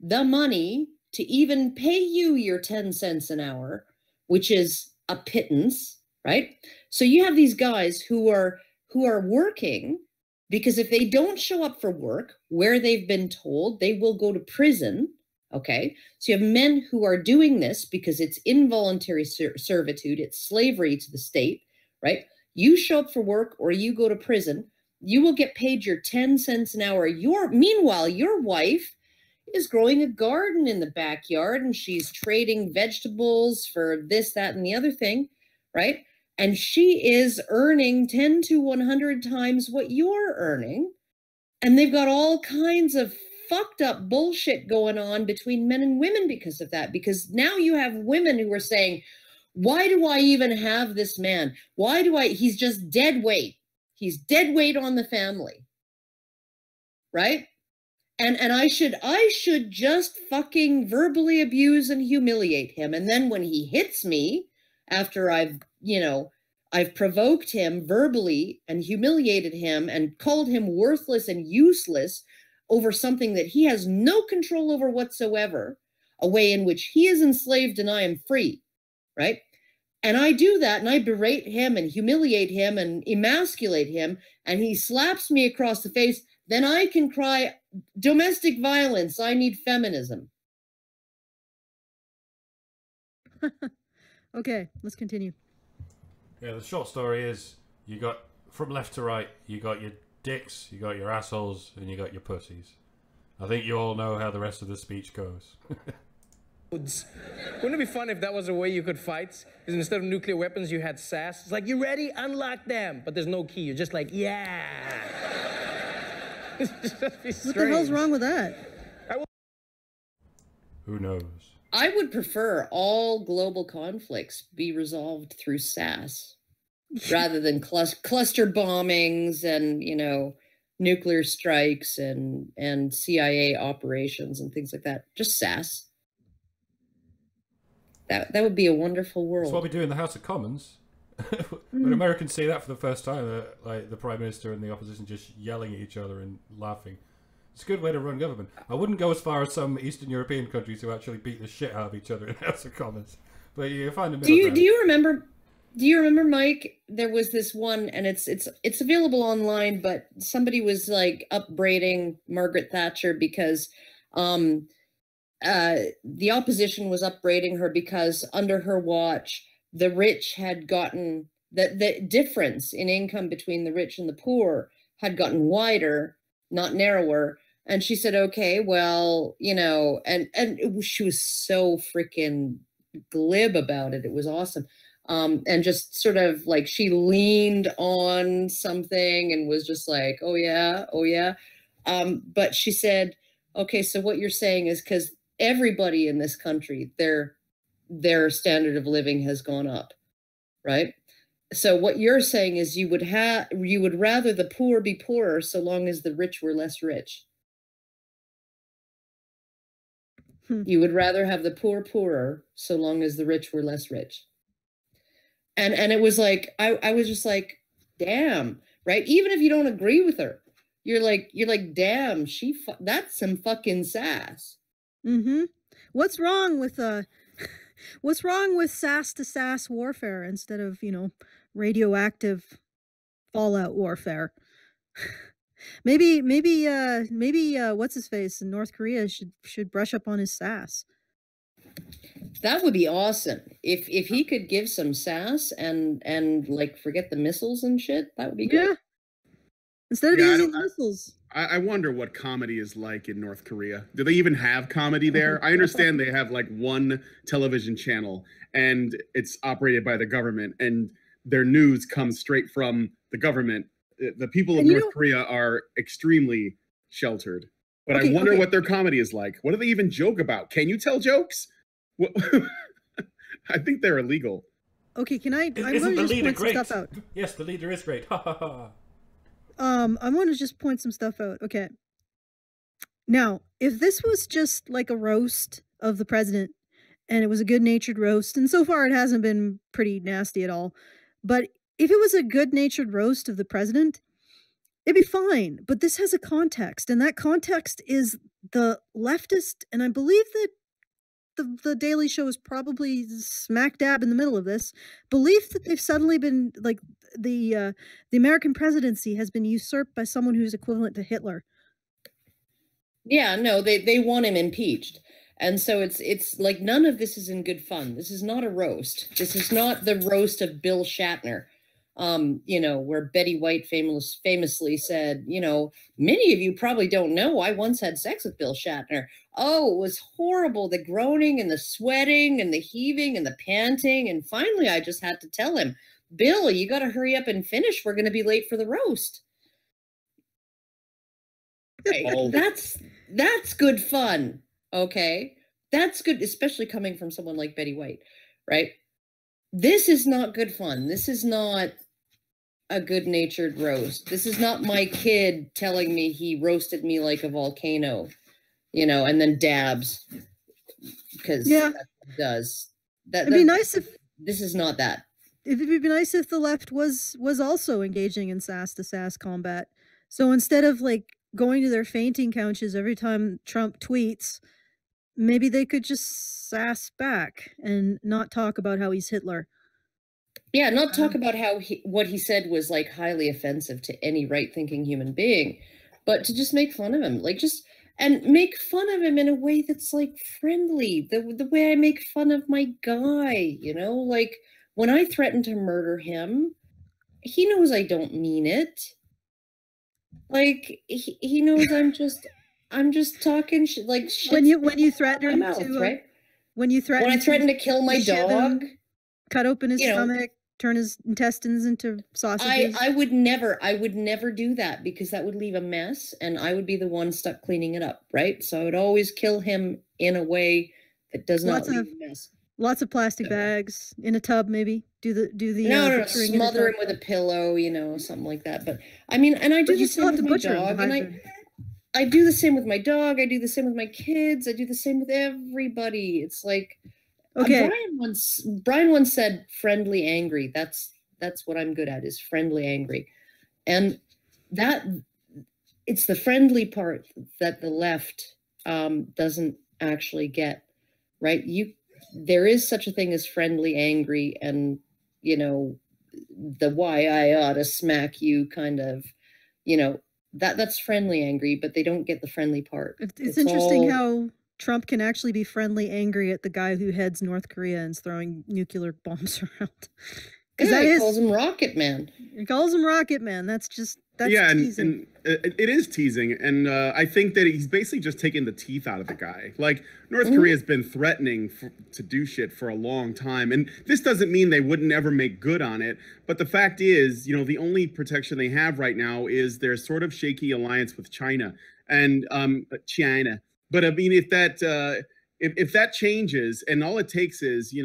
the money to even pay you your 10 cents an hour, which is a pittance, right? So you have these guys who are working because if they don't show up for work where they've been told, they will go to prison. Okay, so you have men who are doing this because it's involuntary servitude, it's slavery to the state, right? You show up for work or you go to prison, you will get paid your 10 cents an hour. Meanwhile, your wife is growing a garden in the backyard and she's trading vegetables for this, that, and the other thing, right? And she is earning 10 to 100 times what you're earning. And they've got all kinds of fucked up bullshit going on between men and women because of that. Because now you have women who are saying, why do I even have this man? He's just dead weight. He's dead weight on the family. Right? And I should just fucking verbally abuse and humiliate him. And then when he hits me, after I've provoked him verbally and humiliated him and called him worthless and useless over something that he has no control over whatsoever, a way in which he is enslaved and I am free, right? And I do that and I berate him and humiliate him and emasculate him and he slaps me across the face, then I can cry, domestic violence, I need feminism. Okay, let's continue. Yeah, the short story is you got, from left to right, you got your dicks, you got your assholes, and you got your pussies. I think you all know how the rest of the speech goes. Wouldn't it be fun if that was a way you could fight? Because instead of nuclear weapons, you had sass. It's like, you ready? Unlock them. But there's no key. You're just like, yeah. What the hell's wrong with that? Who knows? I would prefer all global conflicts be resolved through SAS rather than cluster bombings and, nuclear strikes and CIA operations and things like that. Just SAS. That would be a wonderful world. That's what we do in the House of Commons. When Americans see that for the first time, like the Prime Minister and the opposition just yelling at each other and laughing. It's a good way to run government. I wouldn't go as far as some Eastern European countries who actually beat the shit out of each other in the House of Commons. But you find the Do you remember? Do you remember, Mike? There was this one, and it's available online, but somebody was like upbraiding Margaret Thatcher because the opposition was upbraiding her because under her watch, the rich had gotten the difference in income between the rich and the poor had gotten wider, not narrower. And she said, okay, well, you know, and she was so freaking glib about it. It was awesome. And just sort of like she leaned on something and was just like, oh yeah, oh yeah. But she said, okay, so what you're saying is because everybody in this country, their standard of living has gone up, right? So what you're saying is you would rather the poor be poorer so long as the rich were less rich. You would rather have the poor poorer so long as the rich were less rich. And it was like I was just like, damn, right? Even if you don't agree with her, you're like, damn, that's some fucking sass. Mm-hmm. What's wrong with sass to sass warfare instead of, you know, radioactive fallout warfare? maybe what's his face in North Korea should brush up on his sass. That would be awesome. If he could give some sass and like forget the missiles and shit, that would be good. Yeah. Instead of using missiles. I wonder what comedy is like in North Korea. Do they even have comedy there? I understand they have like one television channel and it's operated by the government and their news comes straight from the government. The people of North Korea are extremely sheltered. But I wonder what their comedy is like. What do they even joke about? Can you tell jokes? I think they're illegal. Okay, can I? I'm going to just point some stuff out. Yes, the leader is great. Ha ha ha. I want to just point some stuff out. Okay. Now, if this was just like a roast of the president, and it was a good-natured roast, and so far it hasn't been pretty nasty at all, but if it was a good-natured roast of the president, it'd be fine. But this has a context, and that context is the leftist, and I believe that the Daily Show is probably smack dab in the middle of this belief that they've suddenly been like the American presidency has been usurped by someone who's equivalent to Hitler. Yeah, no, they want him impeached. And so it's like none of this is in good fun. This is not a roast. This is not the roast of Bill Shatner. You know, where Betty White famously said, you know, many of you probably don't know I once had sex with Bill Shatner. Oh, it was horrible. The groaning and the sweating and the heaving and the panting. And finally, I just had to tell him, Bill, you got to hurry up and finish. We're going to be late for the roast. That's good fun. Okay. That's good, especially coming from someone like Betty White, right? This is not good fun. This is not a good-natured roast. This is not my kid telling me he roasted me like a volcano, you know, and then dabs because that's what it does. It'd be nice if this is not that. It'd be nice if the left was also engaging in sass to sass combat. So instead of like going to their fainting couches every time Trump tweets, maybe they could just sass back and not talk about how he's Hitler. Yeah, not talk about how what he said was like highly offensive to any right-thinking human being, but to just make fun of him, like and make fun of him in a way that's like friendly, the way I make fun of my guy, you know, like when I threaten to murder him, he knows I don't mean it. Like he knows I'm just talking shit. Like shit when you threaten to right? when I threaten to kill my dog, cut open his stomach, turn his intestines into sausages. I would never do that because that would leave a mess and I would be the one stuck cleaning it up, right? So I would always kill him in a way that does not leave a mess. Lots of plastic bags in a tub, maybe. Do the no, smother him with a pillow, you know, something like that. But I mean, and I do the same with my dog, and I do the same with my dog. I do the same with my kids. I do the same with everybody. It's like, okay. Brian once said, "Friendly angry." That's what I'm good at, is friendly angry, and that it's the friendly part that the left doesn't actually get, right? there is such a thing as friendly angry, and the why I ought to smack you kind of, that's friendly angry, but they don't get the friendly part. It's interesting how Trump can actually be friendly angry at the guy who heads North Korea and is throwing nuclear bombs around. Because he calls him Rocket Man. He calls him Rocket Man. That's teasing. And it is teasing, and I think that he's basically just taking the teeth out of the guy. Like, North Korea has been threatening to do shit for a long time, and this doesn't mean they wouldn't ever make good on it. But the fact is, the only protection they have right now is their sort of shaky alliance with China and China. But I mean, if that changes, and all it takes is,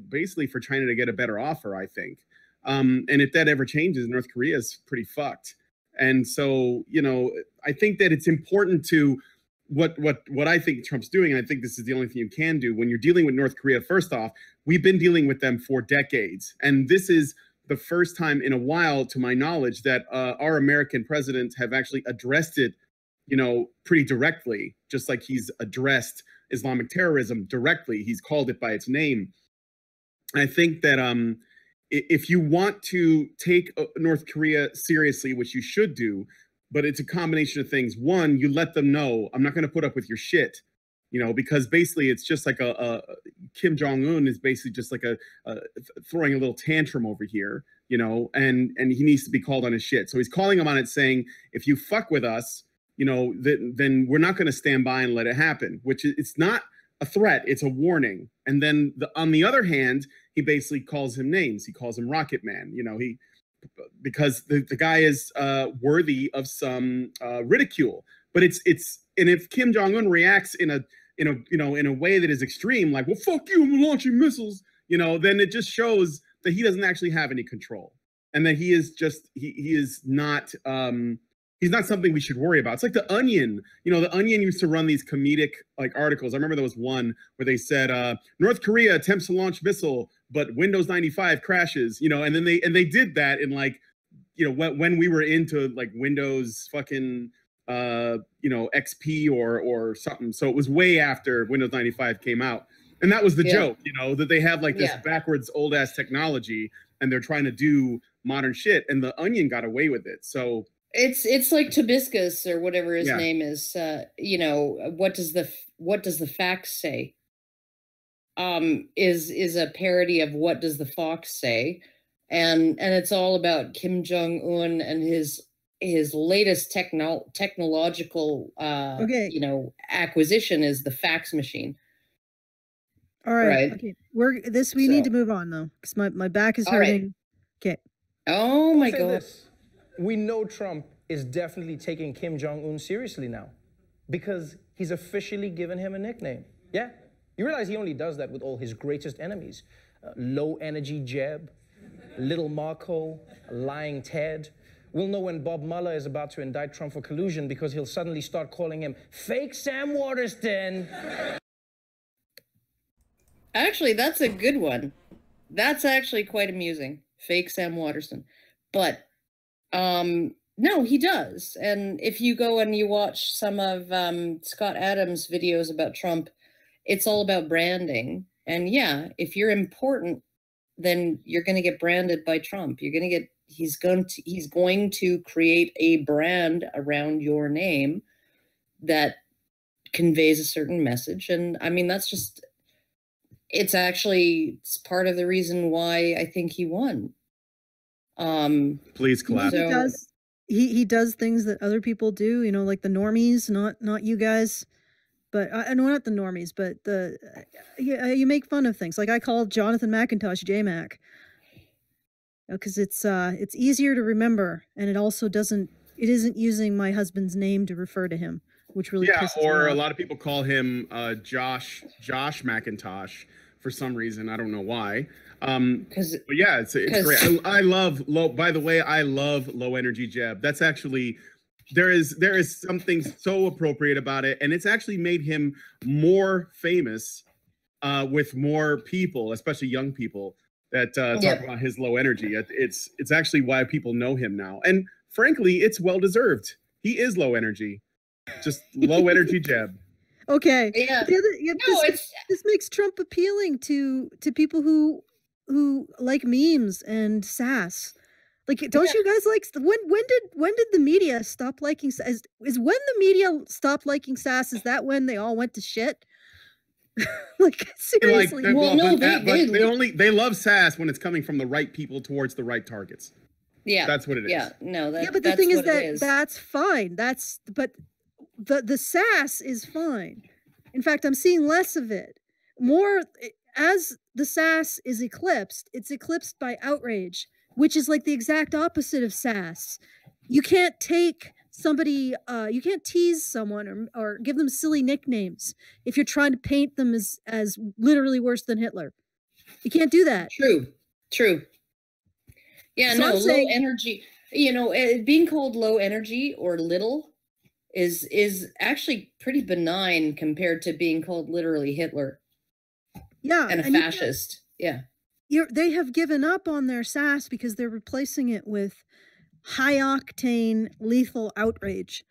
basically for China to get a better offer, I think. And if that ever changes, North Korea is pretty fucked. And so, I think that it's important to what I think Trump's doing. And I think this is the only thing you can do when you're dealing with North Korea. First off, we've been dealing with them for decades. And this is the first time in a while, to my knowledge, that our American presidents have actually addressed it, pretty directly, just like he's addressed Islamic terrorism directly. He's called it by its name. And I think that if you want to take North Korea seriously, which you should do, but it's a combination of things. One, you let them know, I'm not going to put up with your shit, because basically it's just like Kim Jong-un is basically just like throwing a little tantrum over here, and he needs to be called on his shit. So he's calling him on it, saying, if you fuck with us, then we're not going to stand by and let it happen, which it's not a threat, it's a warning. And then on the other hand, he basically calls him names. He calls him Rocket Man, because the guy is worthy of some ridicule. But and if Kim Jong-un reacts in a way that is extreme, like, well, fuck you, I'm launching missiles, then it just shows that he doesn't actually have any control, and that he is not he's not something we should worry about. It's like The Onion. The Onion used to run these comedic articles. I remember there was one where they said North Korea attempts to launch missile, but Windows 95 crashes. And then they did that in when we were into Windows fucking XP or something. So it was way after Windows 95 came out, and that was the joke. That they have this backwards old ass technology, and they're trying to do modern shit, and The Onion got away with it. So. It's like Tobiscus or whatever his name is. What does the facts say? Is a parody of What Does the Fox Say, and it's all about Kim Jong-un and his latest technological acquisition is the fax machine. All right. Okay. We need to move on though, because my back is hurting. Okay. Oh my God. We know Trump is definitely taking Kim Jong-un seriously now, because he's officially given him a nickname. Yeah? You realize he only does that with all his greatest enemies. Low Energy Jeb, Little Marco, Lying Ted. We'll know when Bob Mueller is about to indict Trump for collusion, because he'll suddenly start calling him Fake Sam Waterston. Actually, that's a good one. That's actually quite amusing. Fake Sam Waterston. But no, he does. And if you go and you watch some of Scott Adams' videos about Trump, it's all about branding. And yeah, if you're important, then you're going to get branded by Trump. He's going to create a brand around your name that conveys a certain message. And I mean, it's part of the reason why I think he won. Please clap. He does things that other people do, like the normies, not you guys, but no, not the normies, but you make fun of things. Like I call Jonathan McIntosh J-Mac, because it's easier to remember, and it also isn't using my husband's name to refer to him, which really pisses me off. A lot of people call him Josh McIntosh for some reason. I don't know why. But yeah, it's great. I love by the way, I love Low Energy Jeb. That's actually, there is something so appropriate about it, and it's actually made him more famous with more people, especially young people that talk about his low energy. It's actually why people know him now, and frankly, it's well deserved. He is low energy, just Low Energy Jeb. Okay. Yeah. No, this makes Trump appealing to people who like memes and sass. Like, don't you guys like when did the media stop liking sass? Is when the media stopped liking sass? Is that when they all went to shit? Like, seriously. They love sass when it's coming from the right people towards the right targets. Yeah, that's what it is. Yeah, no, but the thing is that's fine. But the sass is fine. In fact, I'm seeing less of it. More as the sass is eclipsed. It's eclipsed by outrage, which is like the exact opposite of sass. You can't take somebody, you can't tease someone or give them silly nicknames if you're trying to paint them as literally worse than Hitler. You can't do that. True. Yeah, so no, low energy. You know, being called low energy or little is actually pretty benign compared to being called literally Hitler. Yeah, and a fascist. Yeah. They have given up on their sass because they're replacing it with high octane lethal outrage.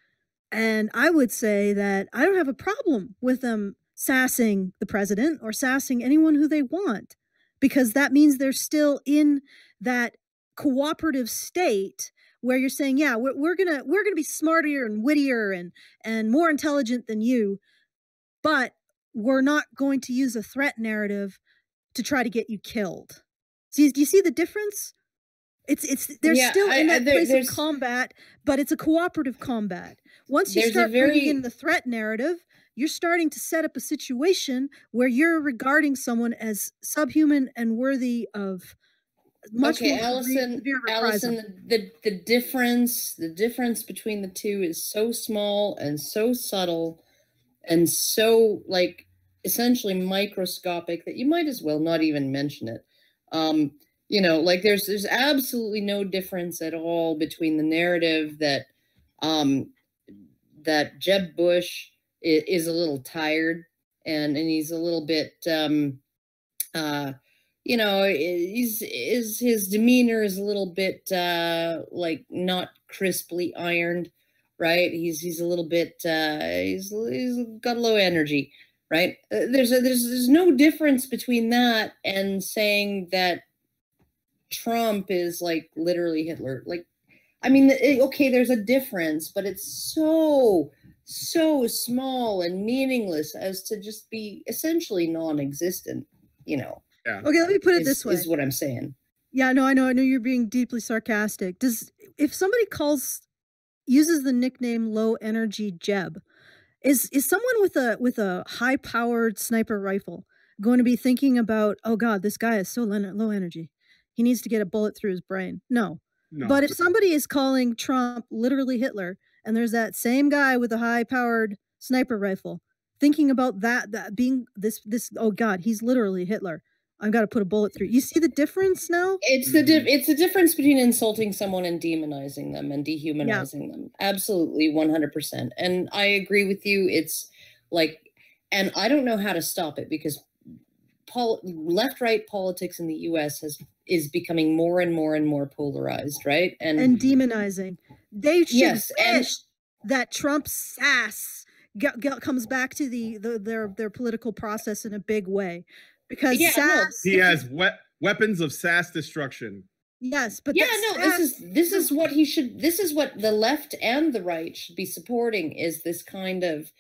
And I would say that I don't have a problem with them sassing the president or sassing anyone who they want, because that means they're still in that cooperative state where you're saying, yeah, we're gonna be smarter and wittier and more intelligent than you, but we're not going to use a threat narrative to try to get you killed. Do you see the difference? They're still in that place of combat, but it's a cooperative combat. Once you start bringing in the threat narrative, you're starting to set up a situation where you're regarding someone as subhuman and worthy of much more Allison, the difference between the two is so small and so subtle and so like essentially microscopic that you might as well not even mention it. You know, like there's absolutely no difference at all between the narrative that that Jeb Bush is a little tired and he's a little bit you know, his demeanor is a little bit like not crisply ironed, right? He's a little bit he's got low energy, right? There's no difference between that and saying that Trump is like literally Hitler. Like, I mean, okay, there's a difference, but it's so small and meaningless as to just be essentially non-existent, you know. Yeah. Okay, let me put it this way. Is what I'm saying. Yeah, no, I know you're being deeply sarcastic. If somebody uses the nickname low energy Jeb, is someone with a high powered sniper rifle going to be thinking about, oh God, this guy is so low energy, he needs to get a bullet through his brain? No. But if somebody is calling Trump literally Hitler, and there's that same guy with a high powered sniper rifle thinking about that being this, oh God, he's literally Hitler, I've got to put a bullet through. You see the difference now? It's the difference between insulting someone and demonizing them and dehumanizing them. Absolutely, 100%. And I agree with you. It's like, and I don't know how to stop it because left-right politics in the U.S. is becoming more and more and more polarized, right? And demonizing. They should wish that Trump's sass comes back to their political process in a big way. Because sass, he has weapons of sass destruction. Yes, but this is what he should. This is what the left and the right should be supporting. Is this kind of,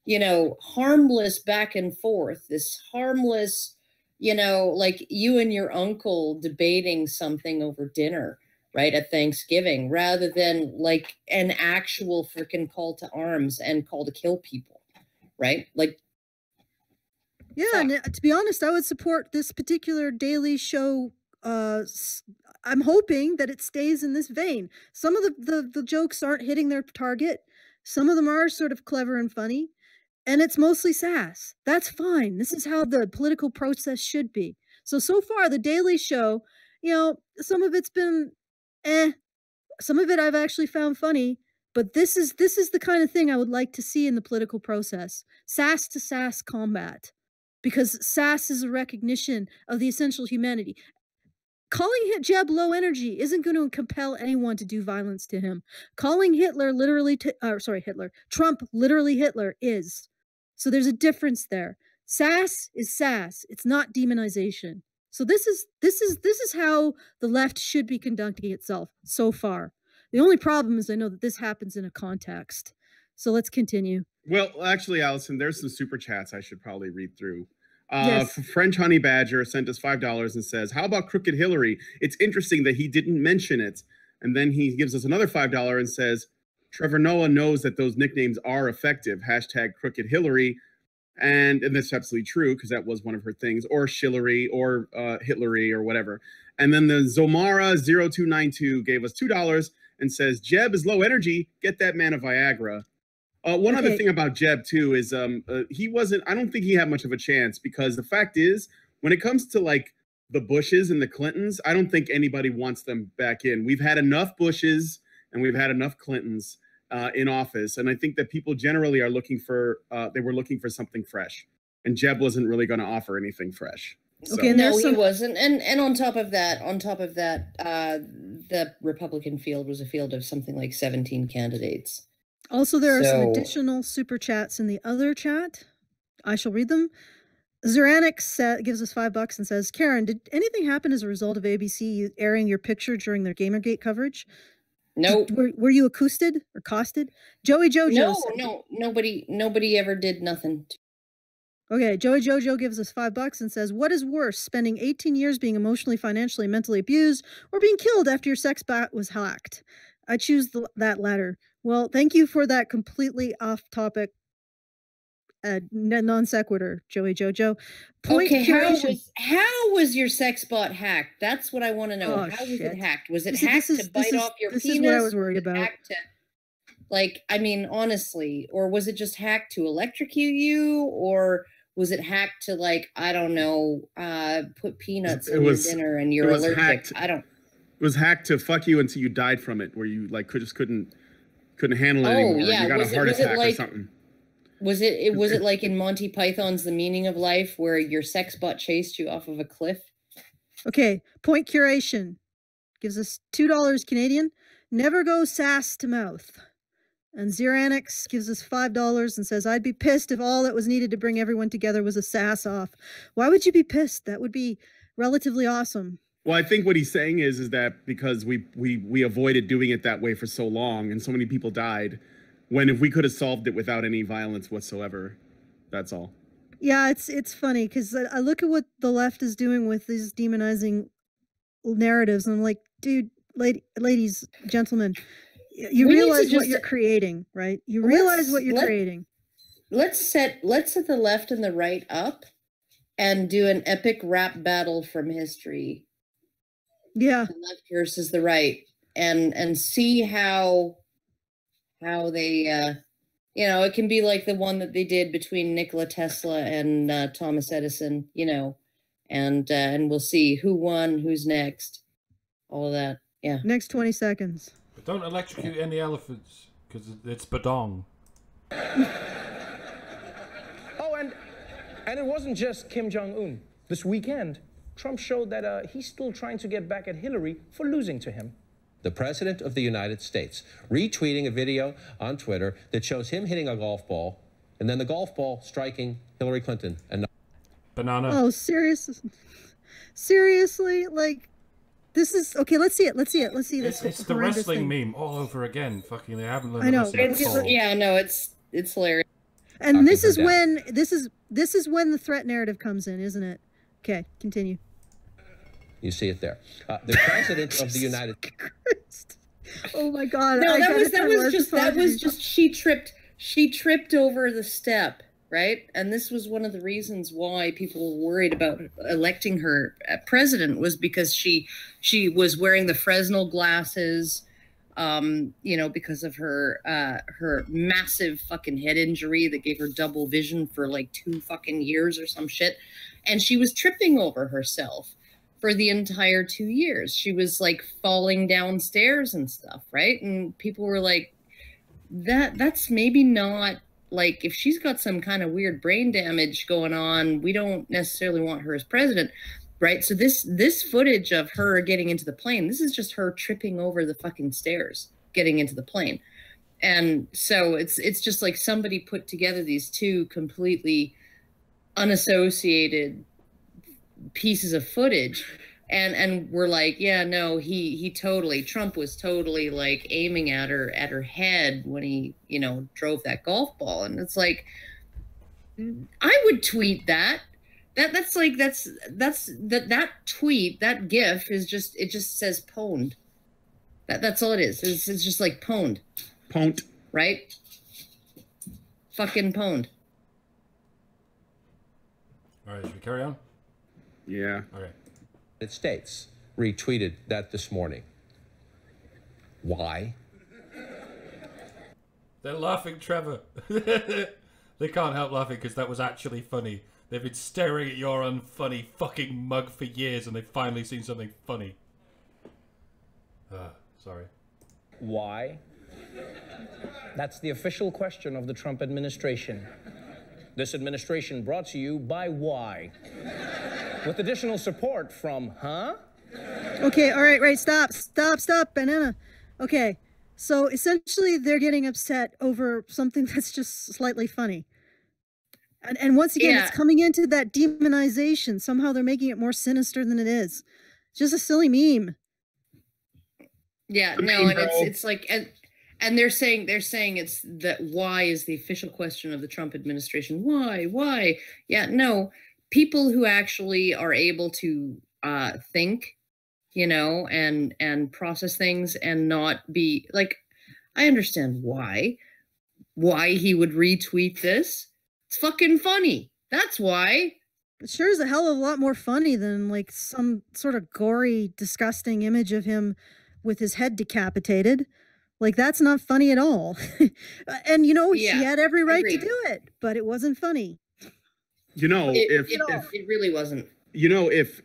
you know, harmless back and forth. This harmless, you know, like you and your uncle debating something over dinner, right, at Thanksgiving, rather than like an actual freaking call to arms and call to kill people, right? Like. Yeah, and to be honest, I would support this particular Daily Show. I'm hoping that it stays in this vein. Some of the jokes aren't hitting their target. Some of them are sort of clever and funny. And it's mostly sass. That's fine. This is how the political process should be. So far, the Daily Show, you know, some of it's been Some of it I've actually found funny. But this is the kind of thing I would like to see in the political process. Sass to sass combat. Because sass is a recognition of the essential humanity. Calling Jeb low energy isn't going to compel anyone to do violence to him. Calling Trump literally Hitler is. So there's a difference there. Sass is sass. It's not demonization. So this is how the left should be conducting itself so far. The only problem is I know that this happens in a context. So let's continue. Well, actually, Allison, there's some super chats I should probably read through. Yes. French Honey Badger sent us $5 and says, "How about Crooked Hillary? It's interesting that he didn't mention it." And then he gives us another $5 and says, "Trevor Noah knows that those nicknames are effective. Hashtag Crooked Hillary." And that's absolutely true, because that was one of her things, or Shillery, or Hitlery, or whatever. And then the Zomara0292 gave us $2 and says, "Jeb is low energy. Get that man a Viagra." One other thing about Jeb, too, is he wasn't, I don't think he had much of a chance, because the fact is, when it comes to, like, the Bushes and the Clintons, I don't think anybody wants them back in. We've had enough Bushes and we've had enough Clintons in office. And I think that people generally are looking for, they were looking for something fresh. And Jeb wasn't really going to offer anything fresh. So. Okay, no, he wasn't. And on top of that, the Republican field was a field of something like 17 candidates. Also, there are some additional super chats in the other chat. I shall read them. Zeranix gives us $5 and says, "Karen, did anything happen as a result of ABC airing your picture during their Gamergate coverage?" No. Were you accosted or costed? Joey Jojo. No, nobody ever did nothing. Okay, Joey Jojo gives us $5 and says, "What is worse, spending 18 years being emotionally, financially, and mentally abused, or being killed after your sex bot was hacked?" I choose that latter. Well, thank you for that completely off-topic non sequitur, Joey Jojo. How was your sex bot hacked? That's what I want to know. Oh, how was shit. it hacked? Was it hacked to bite off your penis? This is what I was worried about. Like, I mean, honestly, or was it just hacked to electrocute you, or was it hacked to, like, I don't know, put peanuts in your dinner and you're allergic? Hacked. It was hacked to fuck you until you died from it, where you like just couldn't handle it anymore. Yeah. You got a heart attack or something. Was it like in Monty Python's The Meaning of Life, where your sex bot chased you off of a cliff? Okay, Point Curation gives us $2 Canadian. Never go sass to mouth. And Zeranix gives us $5 and says, "I'd be pissed if all that was needed to bring everyone together was a sass off." Why would you be pissed? That would be relatively awesome. Well, I think what he's saying is that because we avoided doing it that way for so long and so many people died, when if we could have solved it without any violence whatsoever, that's all. Yeah, it's funny because I look at what the left is doing with these demonizing narratives, and I'm like, dude, ladies, gentlemen, you realize what you're creating, right? You realize what you're creating. Let's set the left and the right up and do an epic rap battle from history. Yeah. The left versus the right, and see how they it can be like the one that they did between Nikola Tesla and Thomas Edison, and we'll see who won, who's next, all of that. Yeah. Next 20 seconds. But don't electrocute any elephants, because it's badong. Oh, and it wasn't just Kim Jong-un. This weekend, Trump showed that he's still trying to get back at Hillary for losing to him. The President of the United States retweeting a video on Twitter that shows him hitting a golf ball and then the golf ball striking Hillary Clinton and banana. Oh, seriously? Like, this is okay. Let's see it. Let's see this. It's the wrestling meme all over again. Fucking, they haven't learned. I know. It's hilarious. And this is when the threat narrative comes in, isn't it? Okay, continue. You see it there. The President of the United States. Oh my God! No, that was just she tripped over the step, right? And this was one of the reasons why people were worried about electing her president, was because she was wearing the Fresnel glasses, because of her massive fucking head injury that gave her double vision for like 2 fucking years or some shit, and she was tripping over herself for the entire 2 years. She was like falling downstairs and stuff, right? And people were like, that's maybe not, like, if she's got some kind of weird brain damage going on, we don't necessarily want her as president, right? So this footage of her getting into the plane, this is just her tripping over the fucking stairs, getting into the plane. And so it's just like somebody put together these two completely unassociated pieces of footage, and we're like, yeah, no, Trump was totally like aiming at her head when he, you know, drove that golf ball. And it's like, I would tweet that. That tweet, that GIF is just, it just says pwned. That's all it is. It's just like pwned. Pwned. Right? Fucking pwned. All right, should we carry on? Yeah. Okay. United States retweeted that this morning. Why? They're laughing, Trevor. They can't help laughing because that was actually funny. They've been staring at your unfunny fucking mug for years and they've finally seen something funny. Sorry. Why? That's the official question of the Trump administration. This administration brought to you by Why? With additional support from Okay, all right, stop, banana. Okay, so essentially they're getting upset over something that's just slightly funny. And once again, it's coming into that demonization. Somehow they're making it more sinister than it is. It's just a silly meme. Yeah, no, and it's like, and they're saying it's that why is the official question of the Trump administration. Why? Yeah, no, people who actually are able to think, you know, and process things and not be like, I understand why he would retweet this. It's fucking funny. That's why. It sure is a hell of a lot more funny than like some sort of gory, disgusting image of him with his head decapitated. Like, that's not funny at all. And, you know, he had every right to do it, but it wasn't funny. You know, it really wasn't. You know, if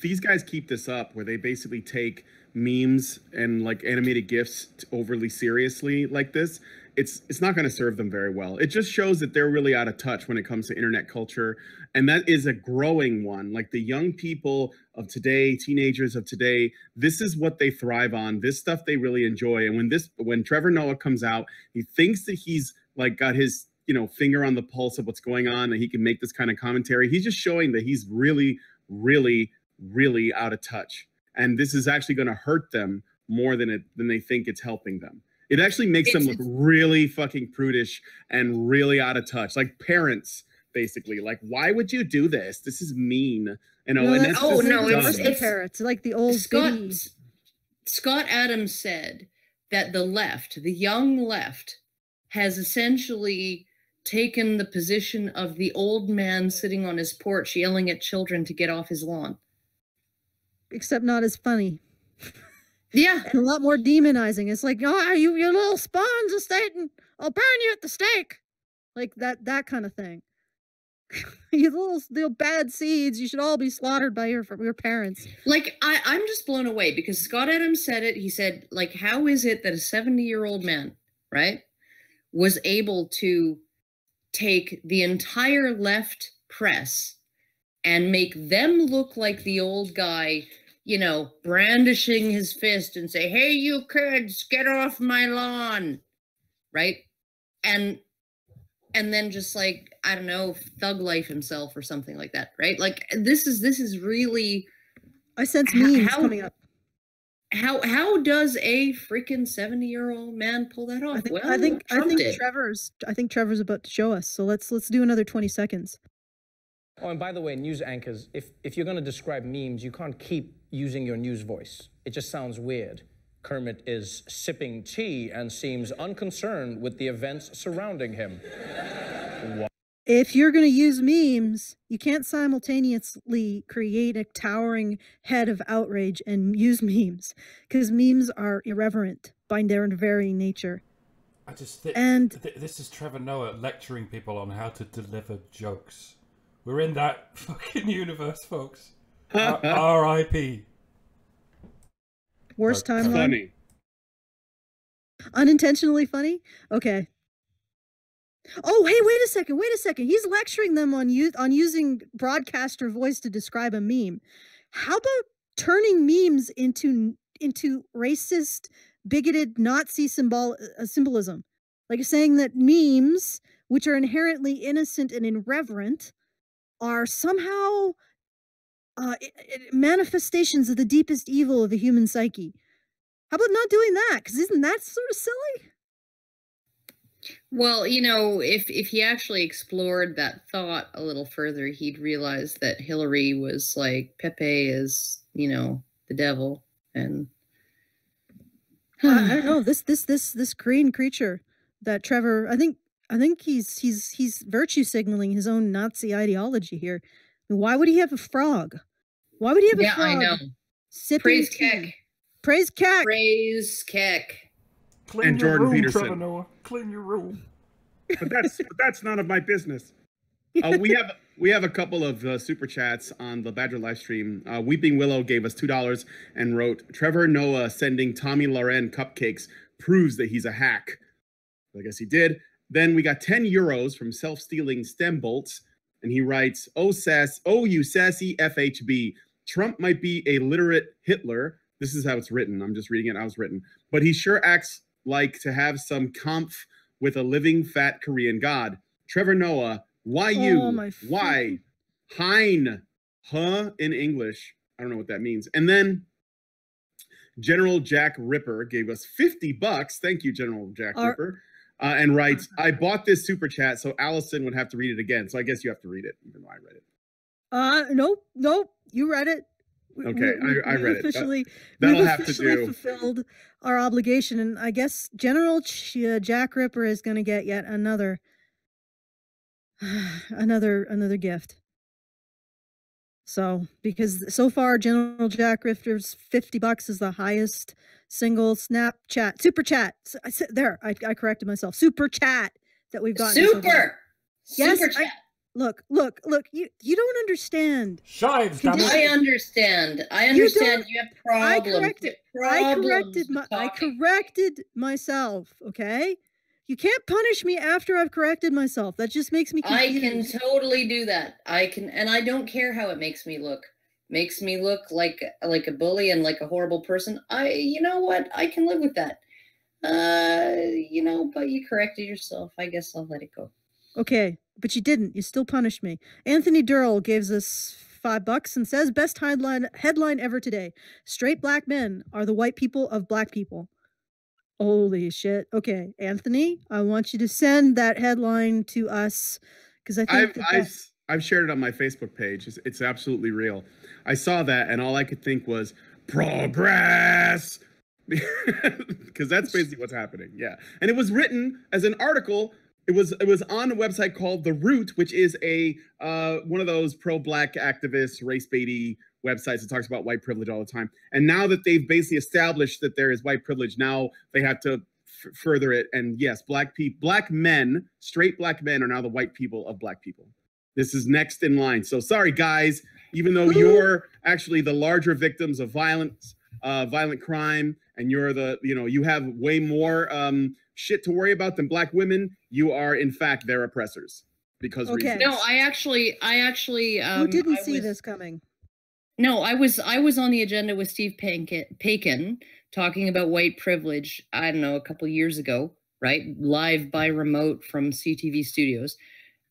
these guys keep this up, where they basically take memes and like animated GIFs overly seriously like this, it's not going to serve them very well. It just shows that they're really out of touch when it comes to internet culture, and that is a growing one. Like the young people of today, teenagers of today, this is what they thrive on. This stuff they really enjoy. And when Trevor Noah comes out, he thinks that he's like got his, you know, finger on the pulse of what's going on, that he can make this kind of commentary. He's just showing that he's really, really, really out of touch. And this is actually going to hurt them more than they think it's helping them. It actually makes them look really fucking prudish and really out of touch, like parents, basically. Like, why would you do this? This is mean, you know. And it's parents, like the old Scott Adams said that the left, the young left, has essentially taken the position of the old man sitting on his porch yelling at children to get off his lawn. Except not as funny. Yeah. And a lot more demonizing. It's like, oh, you little spawns of Satan, I'll burn you at the stake. Like that kind of thing. You little bad seeds, you should all be slaughtered by your parents. Like, I'm just blown away because Scott Adams said it. He said, like, how is it that a 70-year-old man, right, was able to take the entire left press and make them look like the old guy, you know, brandishing his fist and say, hey, you kids, get off my lawn, right? And then just like, I don't know, thug life himself or something like that, right? Like, this is really... I sense memes coming up. How does a freaking 70-year-old man pull that off? I think Trevor's about to show us. So let's do another 20 seconds. Oh, and by the way, news anchors, if you're going to describe memes, you can't keep using your news voice. It just sounds weird. Kermit is sipping tea and seems unconcerned with the events surrounding him. If you're going to use memes, you can't simultaneously create a towering head of outrage and use memes, because memes are irreverent by their very nature. I just think this is Trevor Noah lecturing people on how to deliver jokes. We're in that fucking universe, folks. R.I.P. Worst timeline. Funny. Unintentionally funny? Okay. Oh, hey, wait a second. He's lecturing them on using broadcaster voice to describe a meme. How about turning memes into racist, bigoted Nazi symbolism. Like saying that memes, which are inherently innocent and irreverent, are somehow manifestations of the deepest evil of the human psyche. How about not doing that? Because isn't that sort of silly? Well, you know, if he actually explored that thought a little further, he'd realize that Hillary was like Pepe is, you know, the devil, and I don't know, this green creature that Trevor, I think he's virtue signaling his own Nazi ideology here. Why would he have a frog? Why would he have a frog? I know. Sipping Praise tea? Keck. Praise Keck. Praise Keck. Clean And your Jordan room, Peterson. Trevor Noah. Clean your room. But that's none of my business. We have a couple of super chats on the Badger live stream. Weeping Willow gave us $2 and wrote, Trevor Noah sending Tommy Loren cupcakes proves that he's a hack. I guess he did. Then we got 10 euros from self-stealing stem bolts. And he writes, oh, you sassy FHB. Trump might be a literate Hitler. This is how it's written. I'm just reading it how it's written. But he sure acts like to have some conf with a living fat Korean god. Trevor Noah, why you? Why? Hein. Huh? In English. I don't know what that means. And then General Jack Ripper gave us $50. Thank you, General Jack Ripper. And writes, I bought this super chat so Allison would have to read it again. So I guess you have to read it, even though I read it. Nope. You read it. Okay, I read it. That'll have to do. Fulfilled our obligation, and I guess General Jack Ripper is going to get yet another gift. So, because so far General Jack Ripper's $50 is the highest single super chat. I said there. I corrected myself. Super chat that we've gotten. Super. Yes. Super chat. Look. You don't understand. Shives. I understand. You have problems. I corrected myself. Okay. You can't punish me after I've corrected myself. That just makes me confused. I can totally do that. And I don't care how it makes me look. Makes me look like a bully and like a horrible person. You know what? I can live with that. But you corrected yourself. I guess I'll let it go. Okay, but you didn't. You still punished me. Anthony Durrell gives us $5 and says, best headline ever today. Straight black men are the white people of black people. Holy shit. Okay, Anthony, I want you to send that headline to us because I think I've shared it on my Facebook page. It's absolutely real. I saw that and all I could think was progress, because that's basically what's happening. Yeah, and it was written as an article. It was on a website called The Root, which is a one of those pro-black activists, race baity websites that talks about white privilege all the time. And now that they've basically established that there is white privilege, now they have to further it. And yes, black men, straight black men are now the white people of black people. This is next in line. So sorry, guys, even though you're actually the larger victims of violent crime, and you're you have way more shit to worry about than black women, you are in fact their oppressors because reasons. No, I actually who didn't see this coming? No, I was on the agenda with Steve Paikin talking about white privilege, I don't know, a couple of years ago, right? Live by remote from CTV studios.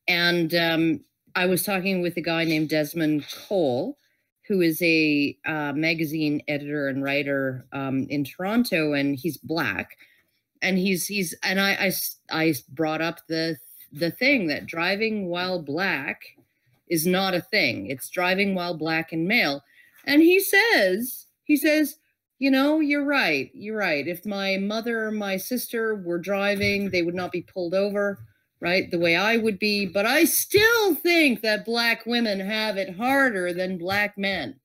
And I was talking with a guy named Desmond Cole, who is a magazine editor and writer in Toronto, and he's black. And I brought up the thing that driving while black is not a thing. It's driving while black and male. And he says, you're right. If my mother or my sister were driving, they would not be pulled over, right? The way I would be. But I still think that black women have it harder than black men.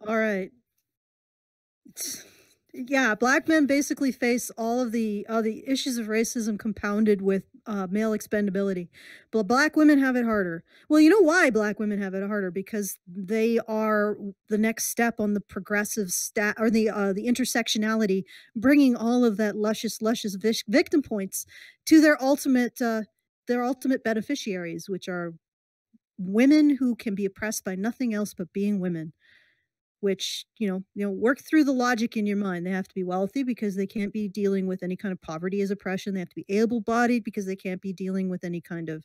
All right. Yeah, black men basically face all of the issues of racism compounded with male expendability. But black women have it harder. Well, you know why black women have it harder? Because they are the next step on the progressive or the intersectionality, bringing all of that luscious victim points to their ultimate beneficiaries, which are women who can be oppressed by nothing else but being women. which, work through the logic in your mind. They have to be wealthy because they can't be dealing with any kind of poverty as oppression. They have to be able-bodied because they can't be dealing with any kind of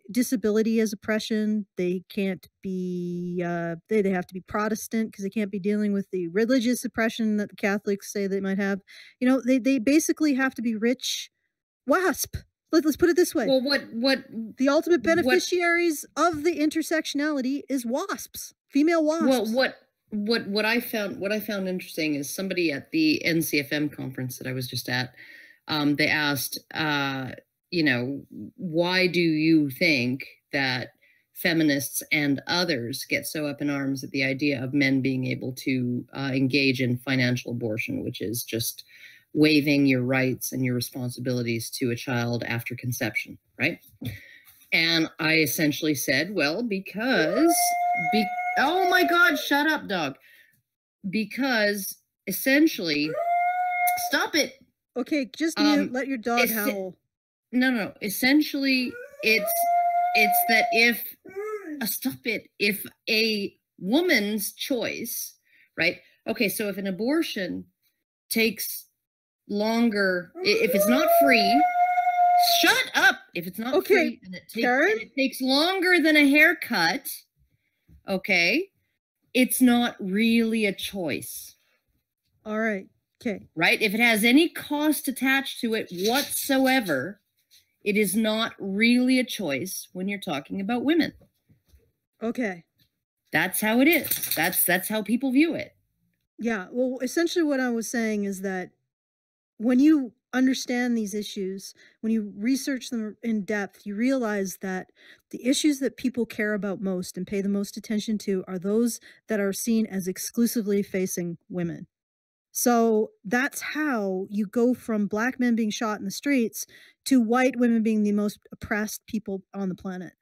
disability as oppression. They can't be they have to be Protestant because they can't be dealing with the religious oppression that the Catholics say they might have. They basically have to be rich WASP. Let's put it this way. Well, what the ultimate beneficiaries of the intersectionality is WASPs, female WASPs. Well, what I found interesting is somebody at the NCFM conference that I was just at, they asked, why do you think that feminists and others get so up in arms at the idea of men being able to engage in financial abortion, which is just waiving your rights and your responsibilities to a child after conception, right? And I essentially said, well, because oh my God, shut up, dog. Because essentially, stop it. Okay, just let your dog howl. No. Essentially, it's that stop it. If a woman's choice, right? Okay, so if an abortion takes longer, if it's not free, shut up. If it's not free and it takes longer than a haircut, okay, it's not really a choice. All right. Okay. Right? If it has any cost attached to it whatsoever, it is not really a choice when you're talking about women. Okay. That's how it is. That's how people view it. Yeah. Well, essentially what I was saying is that when you understand these issues, when you research them in depth, you realize that the issues that people care about most and pay the most attention to are those that are seen as exclusively facing women. So that's how you go from black men being shot in the streets to white women being the most oppressed people on the planet.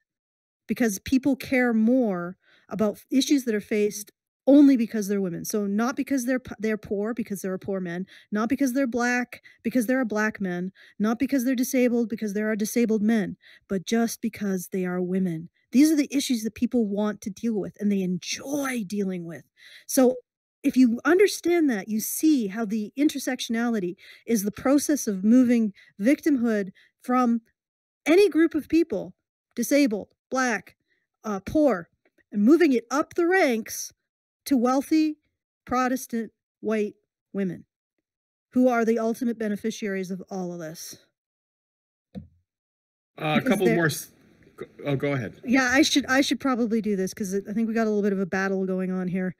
Because people care more about issues that are faced only because they're women. So not because they're poor, because they're a poor men, not because they're black, because there are black men, not because they're disabled, because there are disabled men, but just because they are women. These are the issues that people want to deal with and they enjoy dealing with. So if you understand that, you see how the intersectionality is the process of moving victimhood from any group of people, disabled, black, poor, and moving it up the ranks to wealthy, Protestant, white women, who are the ultimate beneficiaries of all of this. A couple more. Oh, go ahead. Yeah, I should probably do this because I think we got a little bit of a battle going on here.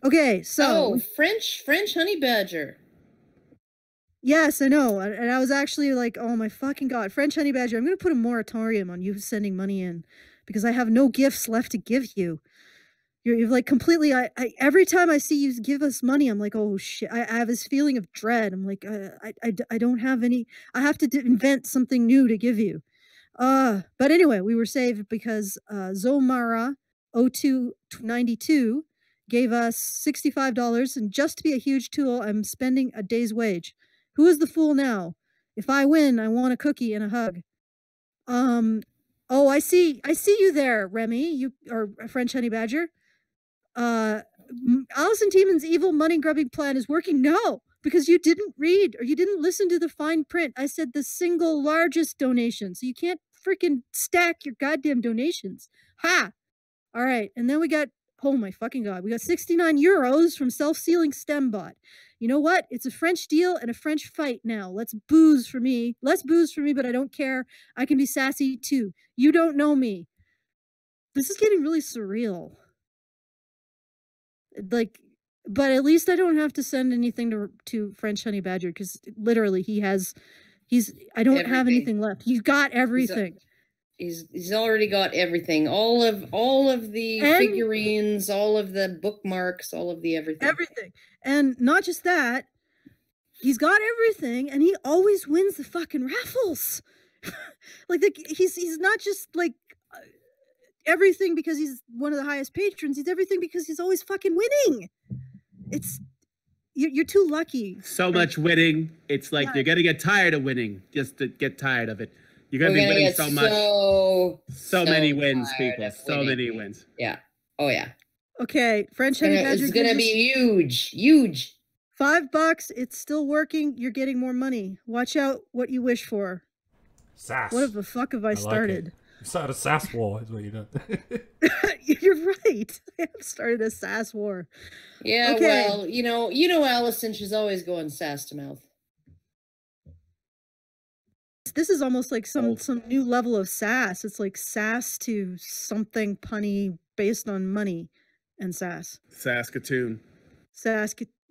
Okay, so French honey badger. Yes, I know, and I was actually like, oh my fucking God, French honey badger, I'm gonna put a moratorium on you sending money in because I have no gifts left to give you. You're like completely. I every time I see you give us money, I'm like, oh shit. I have this feeling of dread. I'm like, I don't have any. I have to invent something new to give you. But anyway, we were saved because Zomara 0292 gave us $65, and just to be a huge tool, I'm spending a day's wage. Who is the fool now? If I win, I want a cookie and a hug. Oh, I see you there, Remy. You or French honey badger. Allison Tieman's evil money grubbing plan is working. No, because you didn't read or you didn't listen to the fine print. I said the single largest donation, so you can't freaking stack your goddamn donations. Ha! All right, and then we got, oh my fucking God, we got 69 euros from Self-Sealing STEMBot. You know what? It's a French deal and a French fight now. Let's booze for me. Less booze for me, but I don't care. I can be sassy too. You don't know me. This is getting really surreal. Like, but at least I don't have to send anything to French honey badger because literally I don't have anything left. He's got everything. He's already got everything. All of the figurines, all of the bookmarks, all of the everything. Everything. And not just that, he's got everything and he always wins the fucking raffles. Like he's not just like everything because he's one of the highest patrons. He's everything because he's always fucking winning. You're too lucky. So much winning. It's like you're gonna get tired of winning. Just to get tired of it. You're gonna be winning so much. So many wins, people. So many wins. Yeah. Oh yeah. Okay, French Honey Badger. It's gonna be huge, huge. $5. It's still working. You're getting more money. Watch out what you wish for. Sass. What the fuck have I started? Like you started a sass war, is what you done. You're right. I have started a sass war. Yeah, okay. well, you know, Allison, she's always going sass to mouth. This is almost like some new level of sass. It's like sass to something punny based on money and sass. Saskatoon.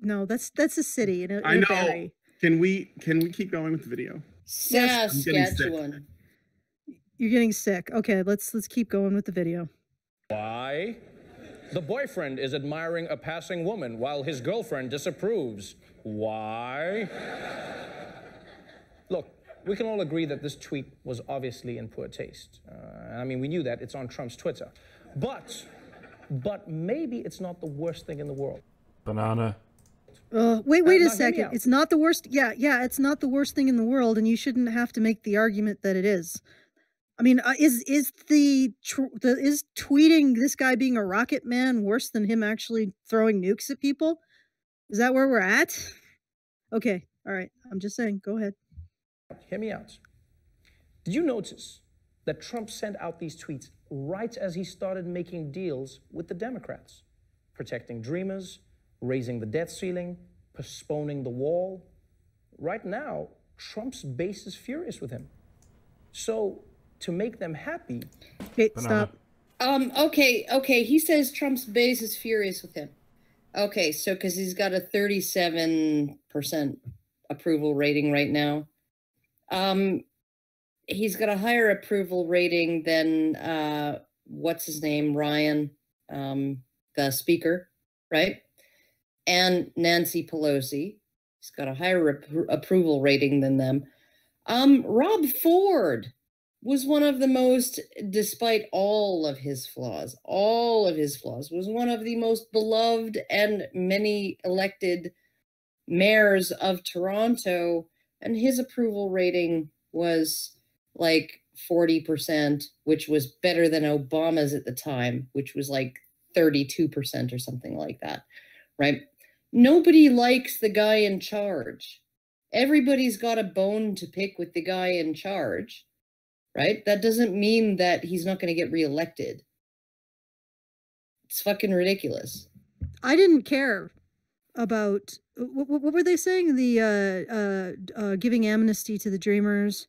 No, that's a city in a I know. berry. Can we keep going with the video? Saskatchewan. You're getting sick. Okay, let's keep going with the video. Why? The boyfriend is admiring a passing woman while his girlfriend disapproves. Why? Look, we can all agree that this tweet was obviously in poor taste. I mean, we knew that. It's on Trump's Twitter. But maybe it's not the worst thing in the world. Banana. Wait a second. It's not the worst. Yeah, it's not the worst thing in the world, and you shouldn't have to make the argument that it is. I mean, is tweeting this guy being a rocket man worse than him actually throwing nukes at people? Is that where we're at? Okay, all right. I'm just saying. Go ahead. Hear me out. Did you notice that Trump sent out these tweets right as he started making deals with the Democrats, protecting dreamers, raising the debt ceiling, postponing the wall? Right now, Trump's base is furious with him. So, to make them happy... Okay, stop. Okay, he says Trump's base is furious with him. Okay, so because he's got a 37% approval rating right now. He's got a higher approval rating than, what's his name, Ryan, the speaker, right? And Nancy Pelosi. He's got a higher approval rating than them. Rob Ford was one of the most, despite all of his flaws, was one of the most beloved and many elected mayors of Toronto, and his approval rating was like 40%, which was better than Obama's at the time, which was like 32% or something like that, right? Nobody likes the guy in charge. Everybody's got a bone to pick with the guy in charge, right? That doesn't mean that he's not going to get reelected. It's fucking ridiculous. I didn't care about what were they saying? The giving amnesty to the Dreamers,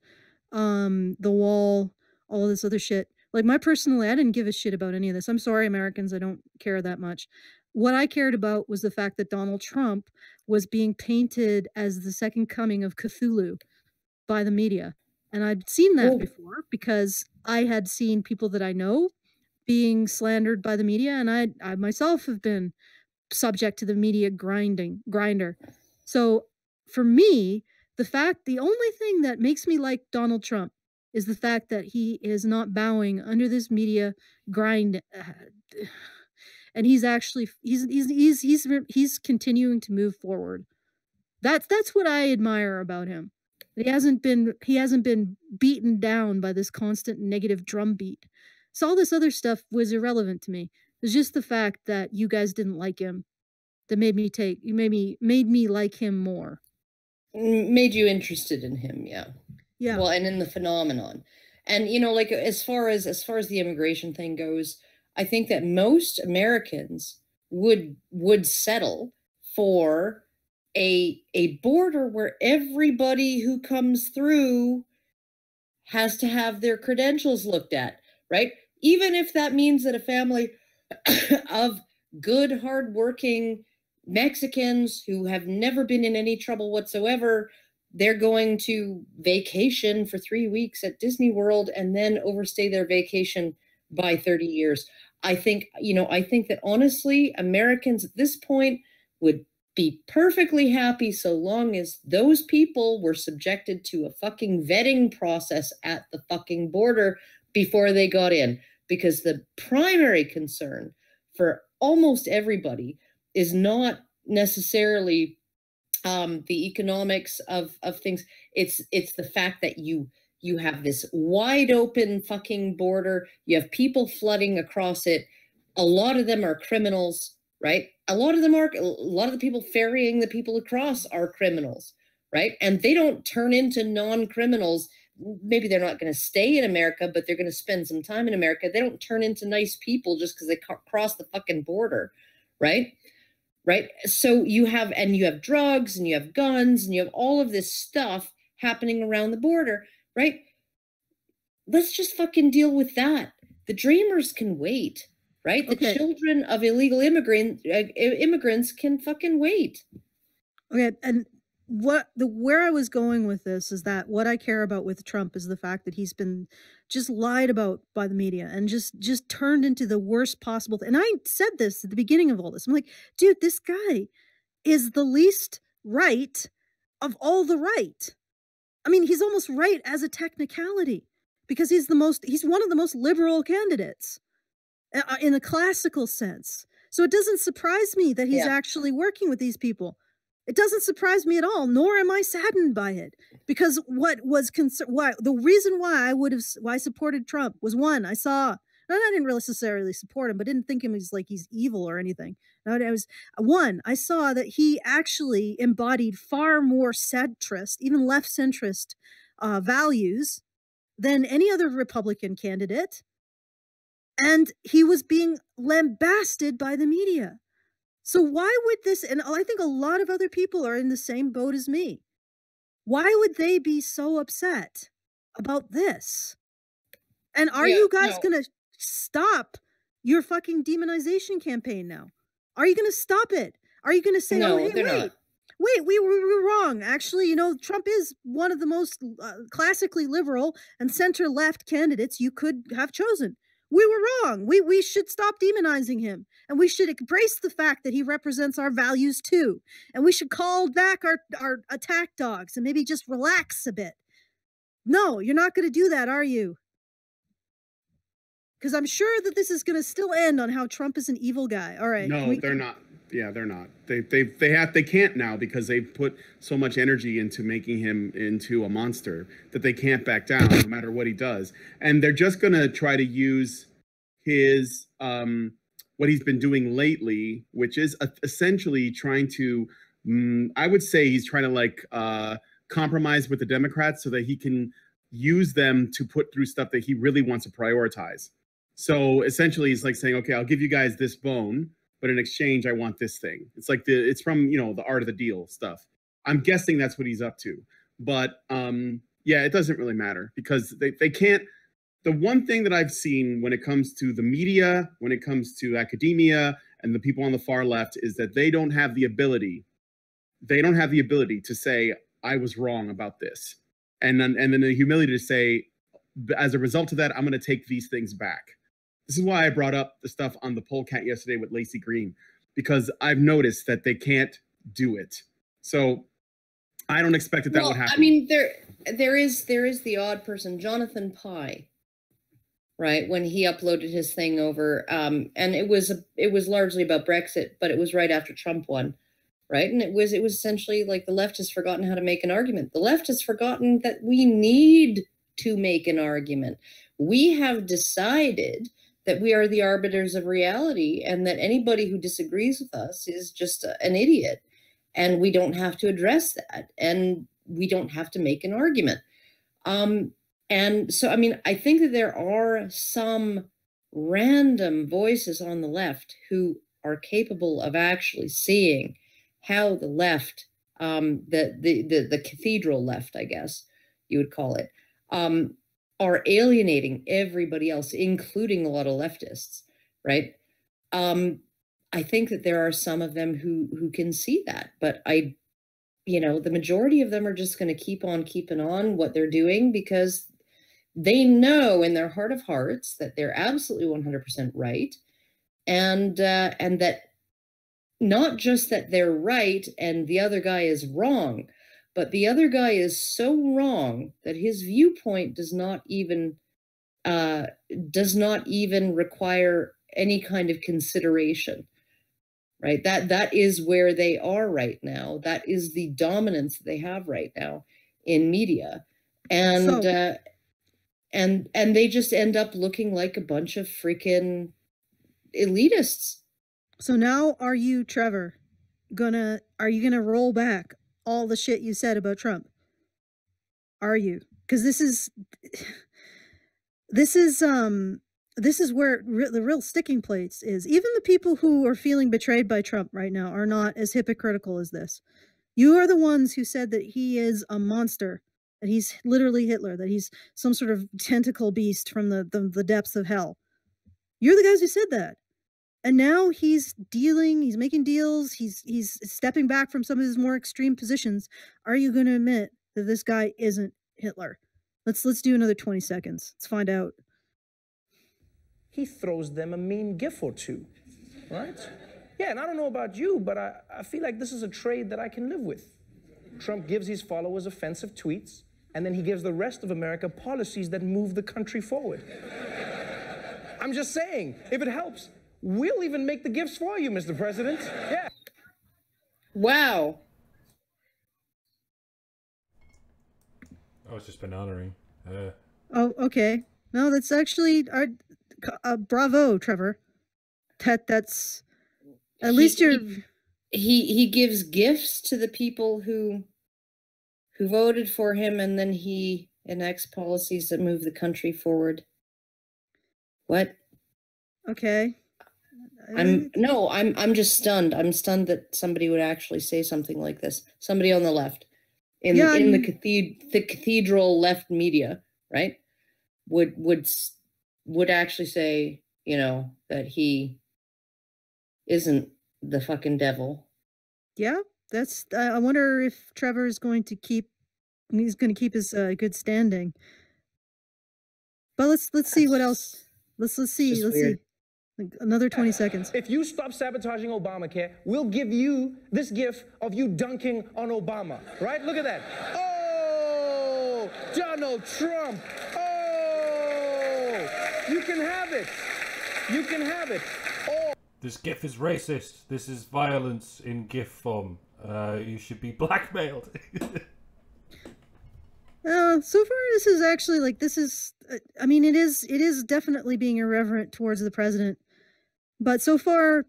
the wall, all of this other shit. Like I didn't give a shit about any of this. I'm sorry, Americans, I don't care that much. What I cared about was the fact that Donald Trump was being painted as the second coming of Cthulhu by the media. And I'd seen that before because I had seen people that I know being slandered by the media, and I myself have been subject to the media grinder. So for me, the only thing that makes me like Donald Trump is the fact that he is not bowing under this media grind, and he's actually he's continuing to move forward. That's what I admire about him. He hasn't been beaten down by this constant negative drumbeat. So all this other stuff was irrelevant to me. It's just the fact that you guys didn't like him that made me like him more. Made you interested in him, yeah. Yeah. Well, and in the phenomenon. And like as far as the immigration thing goes, I think that most Americans would settle for a border where everybody who comes through has to have their credentials looked at, right? Even if that means that a family of good, hardworking Mexicans who have never been in any trouble whatsoever, they're going to vacation for 3 weeks at Disney World and then overstay their vacation by 30 years. I think that honestly, Americans at this point would be perfectly happy so long as those people were subjected to a fucking vetting process at the fucking border before they got in. Because the primary concern for almost everybody is not necessarily the economics of things. It's the fact that you have this wide open fucking border. You have people flooding across it. A lot of them are criminals, right? A lot of the people ferrying the people across are criminals, right? And they don't turn into non-criminals. Maybe they're not going to stay in America, but they're going to spend some time in America. They don't turn into nice people just because they cross the fucking border, right? Right. So you have drugs and you have guns and you have all of this stuff happening around the border, right? Let's just fucking deal with that. The dreamers can wait, right? The children of illegal immigrants can fucking wait. Okay, and where I was going with this is that what I care about with Trump is the fact that he's been just lied about by the media and just turned into the worst possible thing. And I said this at the beginning of all this. I'm like, dude, this guy is the least right of all the right. I mean, he's almost right as a technicality because he's one of the most liberal candidates in the classical sense. So it doesn't surprise me that he's actually working with these people. It doesn't surprise me at all, nor am I saddened by it. Because the reason why I supported Trump was, one, I didn't really necessarily support him, but didn't think him as like he's evil or anything. No, I saw that he actually embodied far more centrist, even left centrist values than any other Republican candidate. And he was being lambasted by the media. So why would this, and I think a lot of other people are in the same boat as me. Why would they be so upset about this? And are you guys going to stop your fucking demonization campaign now? Are you going to stop it? Are you going to say, no, oh, hey, wait, we were wrong. Actually, Trump is one of the most classically liberal and center-left candidates you could have chosen. We were wrong. We should stop demonizing him. And we should embrace the fact that he represents our values too. And we should call back our attack dogs and maybe just relax a bit. No, you're not going to do that, are you? Because I'm sure that this is going to still end on how Trump is an evil guy. All right. No, they're not. Yeah, they're not. They can't now because they've put so much energy into making him into a monster that they can't back down no matter what he does. And they're just going to try to use his what he's been doing lately, which is essentially trying to I would say he's trying to compromise with the Democrats so that he can use them to put through stuff that he really wants to prioritize. So essentially he's like saying, okay, I'll give you guys this bone, but in exchange, I want this thing. It's like it's from, the art of the deal stuff. I'm guessing that's what he's up to. But yeah, it doesn't really matter because they can't. The one thing that I've seen when it comes to the media, when it comes to academia and the people on the far left is that they don't have the ability. They don't have the ability to say, I was wrong about this. And then the humility to say, as a result of that, I'm going to take these things back. This is why I brought up the stuff on the polecat yesterday with Lacey Green, because I've noticed that they can't do it. So I don't expect that would happen. I mean, there is the odd person, Jonathan Pye, right? When he uploaded his thing over, and it was largely about Brexit, but it was right after Trump won, right? And it was essentially like the left has forgotten how to make an argument. The left has forgotten that we need to make an argument. We have decided that we are the arbiters of reality and that anybody who disagrees with us is just an idiot. And we don't have to address that. And we don't have to make an argument. And so, I mean, I think that there are some random voices on the left who are capable of actually seeing how the left, the cathedral left, I guess you would call it, are alienating everybody else, including a lot of leftists, right? I think that there are some of them who can see that, but the majority of them are just going to keep on keeping on what they're doing because they know in their heart of hearts that they're absolutely 100% right, and that not just that they're right and the other guy is wrong, but the other guy is so wrong that his viewpoint does not even require any kind of consideration, right? That is where they are right now. That is the dominance that they have right now in media, and and they just end up looking like a bunch of freaking elitists. So now are you, Trevor, are you gonna roll back all the shit you said about Trump? Are you? Because this is where the real sticking place is. Even the people who are feeling betrayed by Trump right now are not as hypocritical as this. You are the ones who said that he is a monster, that he's literally Hitler, that he's some sort of tentacle beast from the depths of hell. You're the guys who said that. And now he's making deals, he's stepping back from some of his more extreme positions. Are you going to admit that this guy isn't Hitler? Let's do another 20 seconds. Let's find out. He throws them a mean gif or two, right? Yeah, and I don't know about you, but I feel like this is a trade that I can live with. Trump gives his followers offensive tweets, and then he gives the rest of America policies that move the country forward. I'm just saying, if it helps, we'll even make the gifts for you, Mr. President. Yeah. Wow. Oh, it's just banana ring. Oh, okay. No, that's actually bravo, Trevor. That's at least you're. He gives gifts to the people who voted for him, and then he enacts policies that move the country forward. What? Okay. I'm just stunned. I'm stunned that somebody would actually say something like this. Somebody on the left, in the cathedral left media, right, would actually say, you know, that he isn't the fucking devil. Yeah, that's. I wonder if Trevor is going to keep. He's going to keep his good standing. But let's see what else. Let's see. Let's see. Another 20 seconds. If you stop sabotaging Obamacare, we'll give you this gift of you dunking on Obama. Right? Look at that. Oh, Donald Trump. Oh, you can have it. You can have it. Oh. This GIF is racist. This is violence in GIF form. You should be blackmailed. So far, this is actually like this is. I mean, it is definitely being irreverent towards the president, but so far,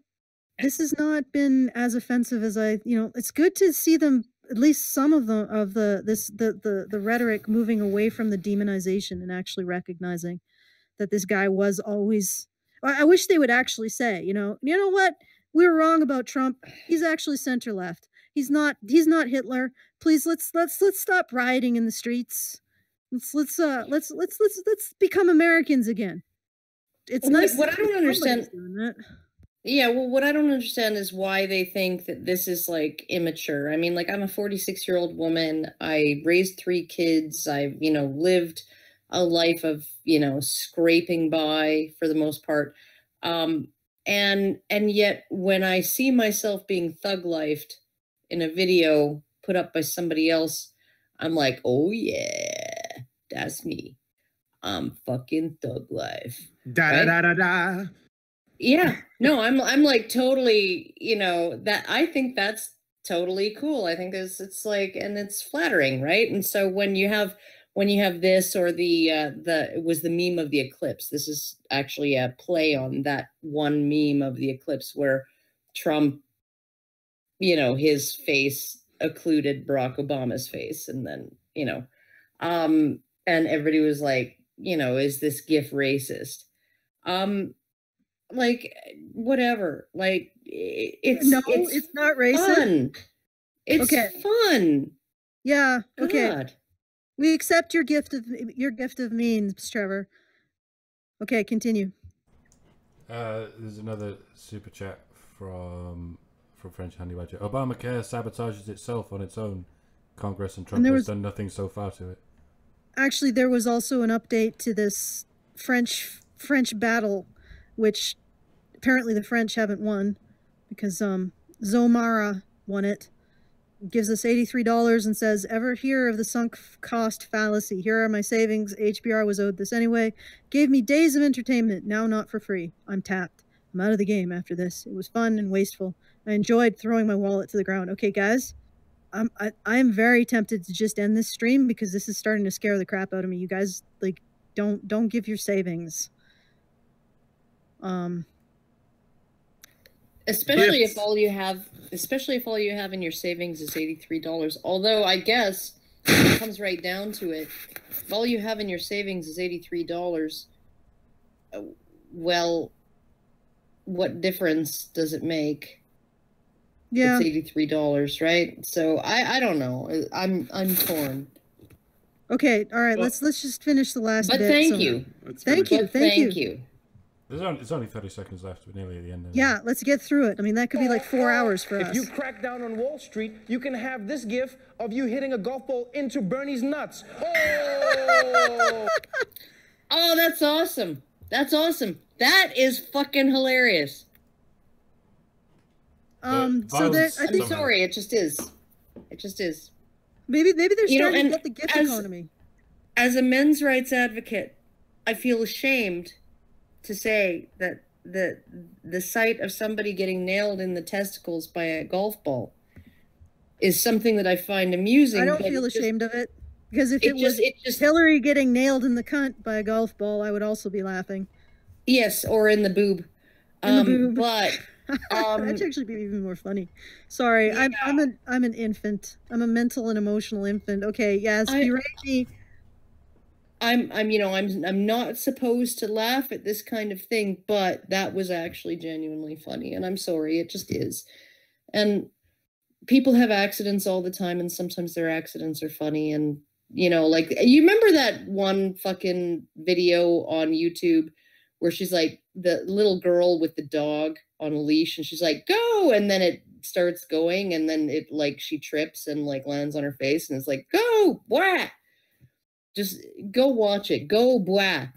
this has not been as offensive as I. You know, it's good to see them, at least some of the rhetoric moving away from the demonization and actually recognizing that this guy was always. I wish they would actually say, you know what, we were wrong about Trump. He's actually center left. He's not Hitler. Please let's stop rioting in the streets. Let's become Americans again. It's nice. What I don't understand. Yeah, well, what I don't understand is why they think that this is like immature. I mean, like, I'm a 46-year-old woman. I raised 3 kids. I've, lived a life of, scraping by for the most part. And yet when I see myself being thug-lifed in a video put up by somebody else, I'm like, oh yeah, that's me. I'm fucking thug life. Da. Yeah, no, I'm like totally, that I think that's totally cool. I think it's like, and it's flattering, right? And so when you have this, or it was the meme of the eclipse. This is actually a play on that one meme of the eclipse where Trump, his face occluded Barack Obama's face, and then, and everybody was like, is this GIF racist? Like, whatever. Like, it's not racist. Fun. It's fun. Yeah. Okay. God. We accept your gift of means, Trevor. Okay, continue. There's another super chat from French Handy Badger. Obamacare sabotages itself on its own. Congress and Trump has done nothing so far to it. Actually, there was also an update to this French battle, which apparently the French haven't won because Zomara won it. Gives us $83 and says, ever hear of the sunk cost fallacy? Here are my savings. HBR was owed this anyway. Gave me days of entertainment, now not for free. I'm tapped. I'm out of the game after this. It was fun and wasteful. I enjoyed throwing my wallet to the ground. Okay, guys, I am very tempted to just end this stream because this is starting to scare the crap out of me. You guys, like, don't give your savings. Especially if all you have in your savings is $83. Although I guess when it comes right down to it, if all you have in your savings is $83, well, what difference does it make? Yeah, it's $83, right? So I don't know. I'm torn. Okay, all right. Let's just finish the last But bit. thank you. Thank you. It's only 30 seconds left. We're nearly at the end. Yeah, let's get through it. I mean, that could be like 4 hours for us. If you crack down on Wall Street, you can have this gif of you hitting a golf ball into Bernie's nuts. Oh! Oh, that's awesome. That's awesome. That is fucking hilarious. So that I think. I'm sorry, it just is. It just is. Maybe they're starting to get the gift economy. As a men's rights advocate, I feel ashamed to say that the sight of somebody getting nailed in the testicles by a golf ball is something that I find amusing. I don't feel ashamed of it, because if it was Hillary getting nailed in the cunt by a golf ball, I would also be laughing. Yes, or in the boob. But that'd actually be even more funny. Sorry, yeah. I'm an infant. I'm a mental and emotional infant. Okay, yes, you ready? I'm not supposed to laugh at this kind of thing, but that was actually genuinely funny, and I'm sorry, it just is. And people have accidents all the time, and sometimes their accidents are funny. And like, you remember that one fucking video on YouTube where she's like the little girl with the dog on a leash, and she's like, go, and then it starts going, and then it like she trips and like lands on her face, and it's like, go, wah. Just go watch it. Go blah.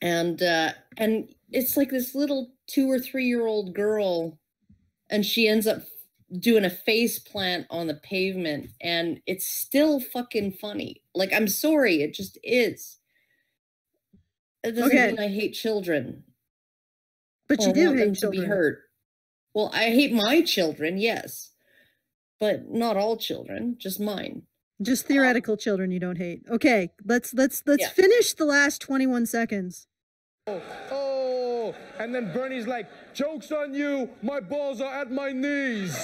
And it's like this little 2 or 3-year-old girl, and she ends up doing a face plant on the pavement, and it's still fucking funny. Like, I'm sorry, it just is. It doesn't mean I hate children. But you do hate children. To be hurt. Well, I hate my children, yes. But not all children, just mine. Just theoretical children you don't hate. Okay, let's finish the last 21 seconds. Oh, and then Bernie's like, joke's on you, my balls are at my knees.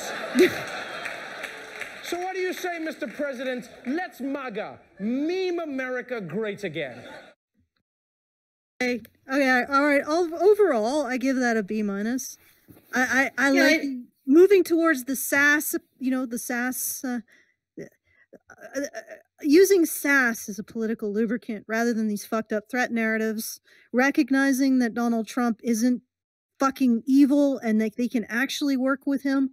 So what do you say, Mr. President? Let's MAGA, meme America great again. Okay, all right. Overall, I give that a B-. I like moving towards the sass, the sass... using sass as a political lubricant rather than these fucked up threat narratives, recognizing that Donald Trump isn't fucking evil and that they can actually work with him.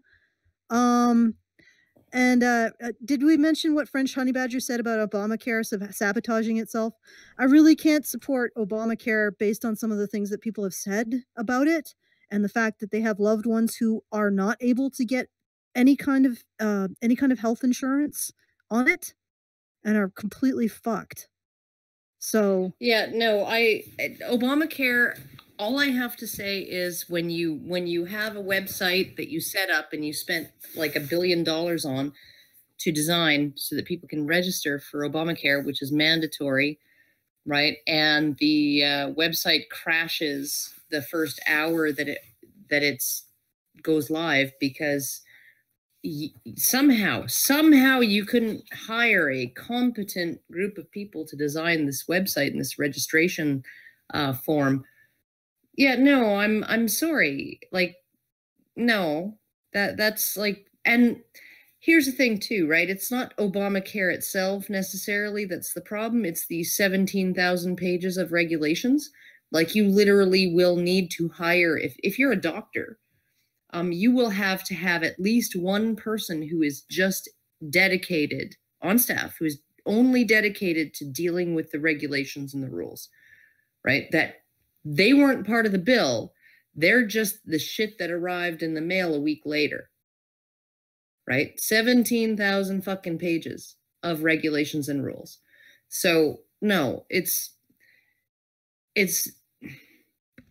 Did we mention what French Honey Badger said about Obamacare sabotaging itself? I really can't support Obamacare based on some of the things that people have said about it, and the fact that they have loved ones who are not able to get any kind of health insurance on it and are completely fucked. So yeah, no, Obamacare, all I have to say is when you have a website that you set up and you spent like $1 billion on to design so that people can register for Obamacare, which is mandatory, right? And the website crashes the first hour that it goes live because somehow you couldn't hire a competent group of people to design this website and this registration form. Yeah, no, I'm sorry. Like, no, that's like, and here's the thing too, right? It's not Obamacare itself necessarily that's the problem. It's the 17,000 pages of regulations. Like, you literally will need to hire, if you're a doctor, you will have to have at least one person who is just dedicated on staff, who is only dedicated to dealing with the regulations and the rules, right? That they weren't part of the bill. They're just the shit that arrived in the mail a week later, right? 17,000 fucking pages of regulations and rules. So no, it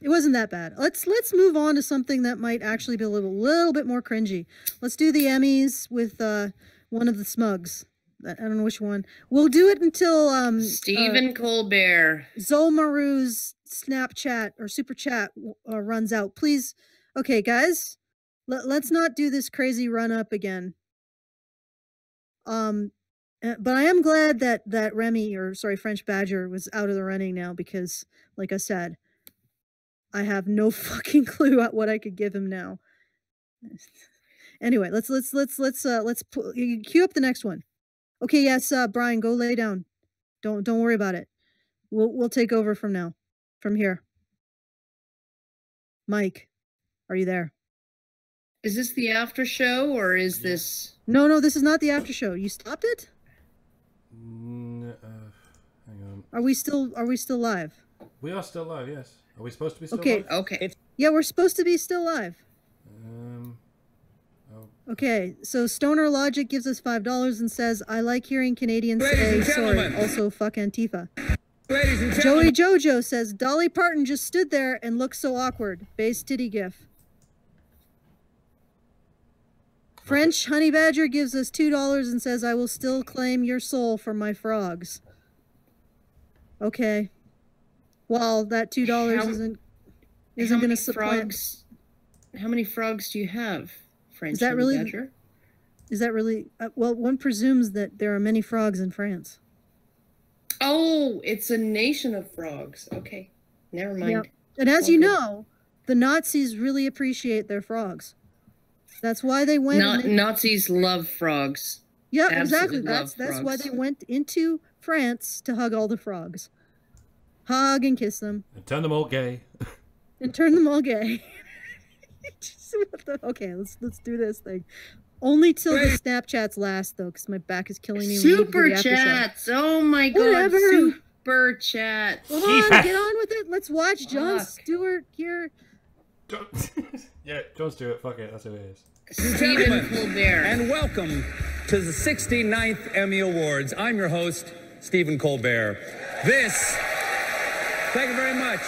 wasn't that bad. Let's move on to something that might actually be a little bit more cringy. Let's do the Emmys with one of the smugs. I don't know which one. We'll do it until Stephen Colbert. Zolmaru's Snapchat or Super Chat runs out. Please, Okay, guys, let's not do this crazy run up again. But I am glad that Remy, or sorry, French Badger, was out of the running now because, like I said, I have no fucking clue at what I could give him now. Anyway, let's queue up the next one. Okay, yes, Brian, go lay down. Don't worry about it. We'll take over from here. Mike, are you there? Is this the after show or is this? No, this is not the after show. You stopped it? Hang on. Are we still live? We are still live. Yes. Are we supposed to be still Okay. live? Okay. Yeah, we're supposed to be still live. Okay, so Stoner Logic gives us $5 and says, "I like hearing Canadians say sorry." Also, fuck Antifa. Joey Jojo says, "Dolly Parton just stood there and looked so awkward." Base titty gif. French Honey Badger gives us $2 and says, "I will still claim your soul for my frogs." Okay. Well, that $2 isn't going to supplant. Frogs, how many frogs do you have, French Is that Honey really? Badger? Is that really? Well, one presumes that there are many frogs in France. Oh, it's a nation of frogs. Okay, never mind. Yeah. And as you know, the Nazis really appreciate their frogs. That's why they went. Nazis love frogs. Yeah, Absolutely exactly. That's why frogs. they went into France to hug all the frogs, hug and kiss them, And turn them all gay. and turn them all gay. Okay, let's do this thing. Only till the Snapchats last, though, because my back is killing me. Super chats. Oh my god. Whatever. Super chats. Come on, get on with it. Let's watch Jon Stewart here. Yeah, Jon Stewart. Fuck it. That's who it is. Stephen Colbert. And welcome to the 69th Emmy Awards. I'm your host, Stephen Colbert. Thank you very much.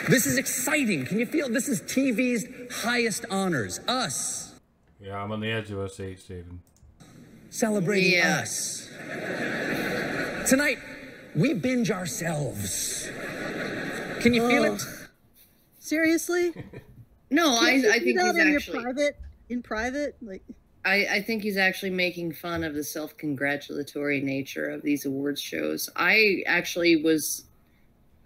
This is exciting. Can you feel this is TV's highest honors? Us. Yeah, I'm on the edge of a seat, Stephen. Celebrating us. Tonight, we binge ourselves. Can you feel it? Seriously? No, I think he's actually in private, like. I think he's actually making fun of the self-congratulatory nature of these awards shows. I actually was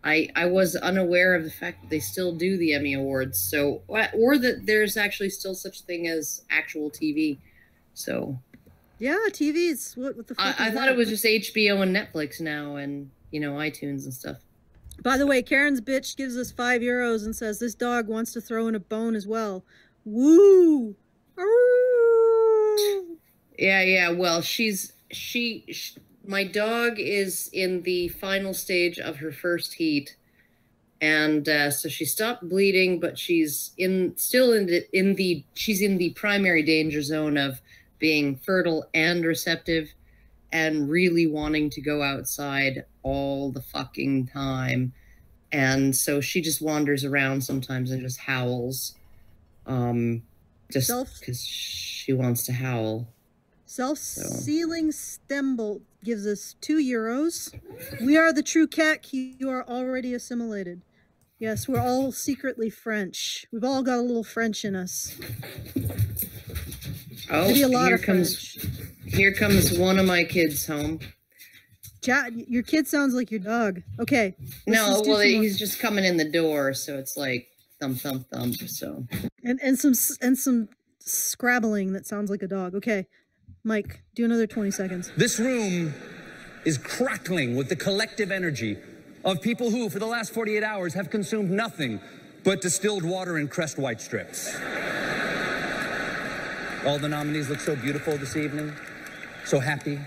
unaware of the fact that they still do the Emmy Awards, so or that there's actually still such thing as actual TV. So yeah, TV's what the fuck I thought it was just HBO and Netflix now, and iTunes and stuff. By the way, Karen's bitch gives us €5 and says this dog wants to throw in a bone as well. Woo! Yeah. Well, my dog is in the final stage of her first heat, and so she stopped bleeding, but she's still in the primary danger zone of being fertile and receptive, and really wanting to go outside all the fucking time, and so she just wanders around sometimes and just howls, just because she wants to howl. Self-sealing Stembolt gives us €2. We are the true cat. You are already assimilated. Yes, we're all secretly French. We've all got a little French in us. Oh, maybe a lot of French. Here comes one of my kids home. Your kid sounds like your dog. Okay. No, well, he's just coming in the door, so it's like thump, thump, thump. So and some scrabbling that sounds like a dog. Okay. Mike, do another 20 seconds. This room is crackling with the collective energy of people who, for the last 48 hours, have consumed nothing but distilled water and Crest White strips. All the nominees look so beautiful this evening, so happy,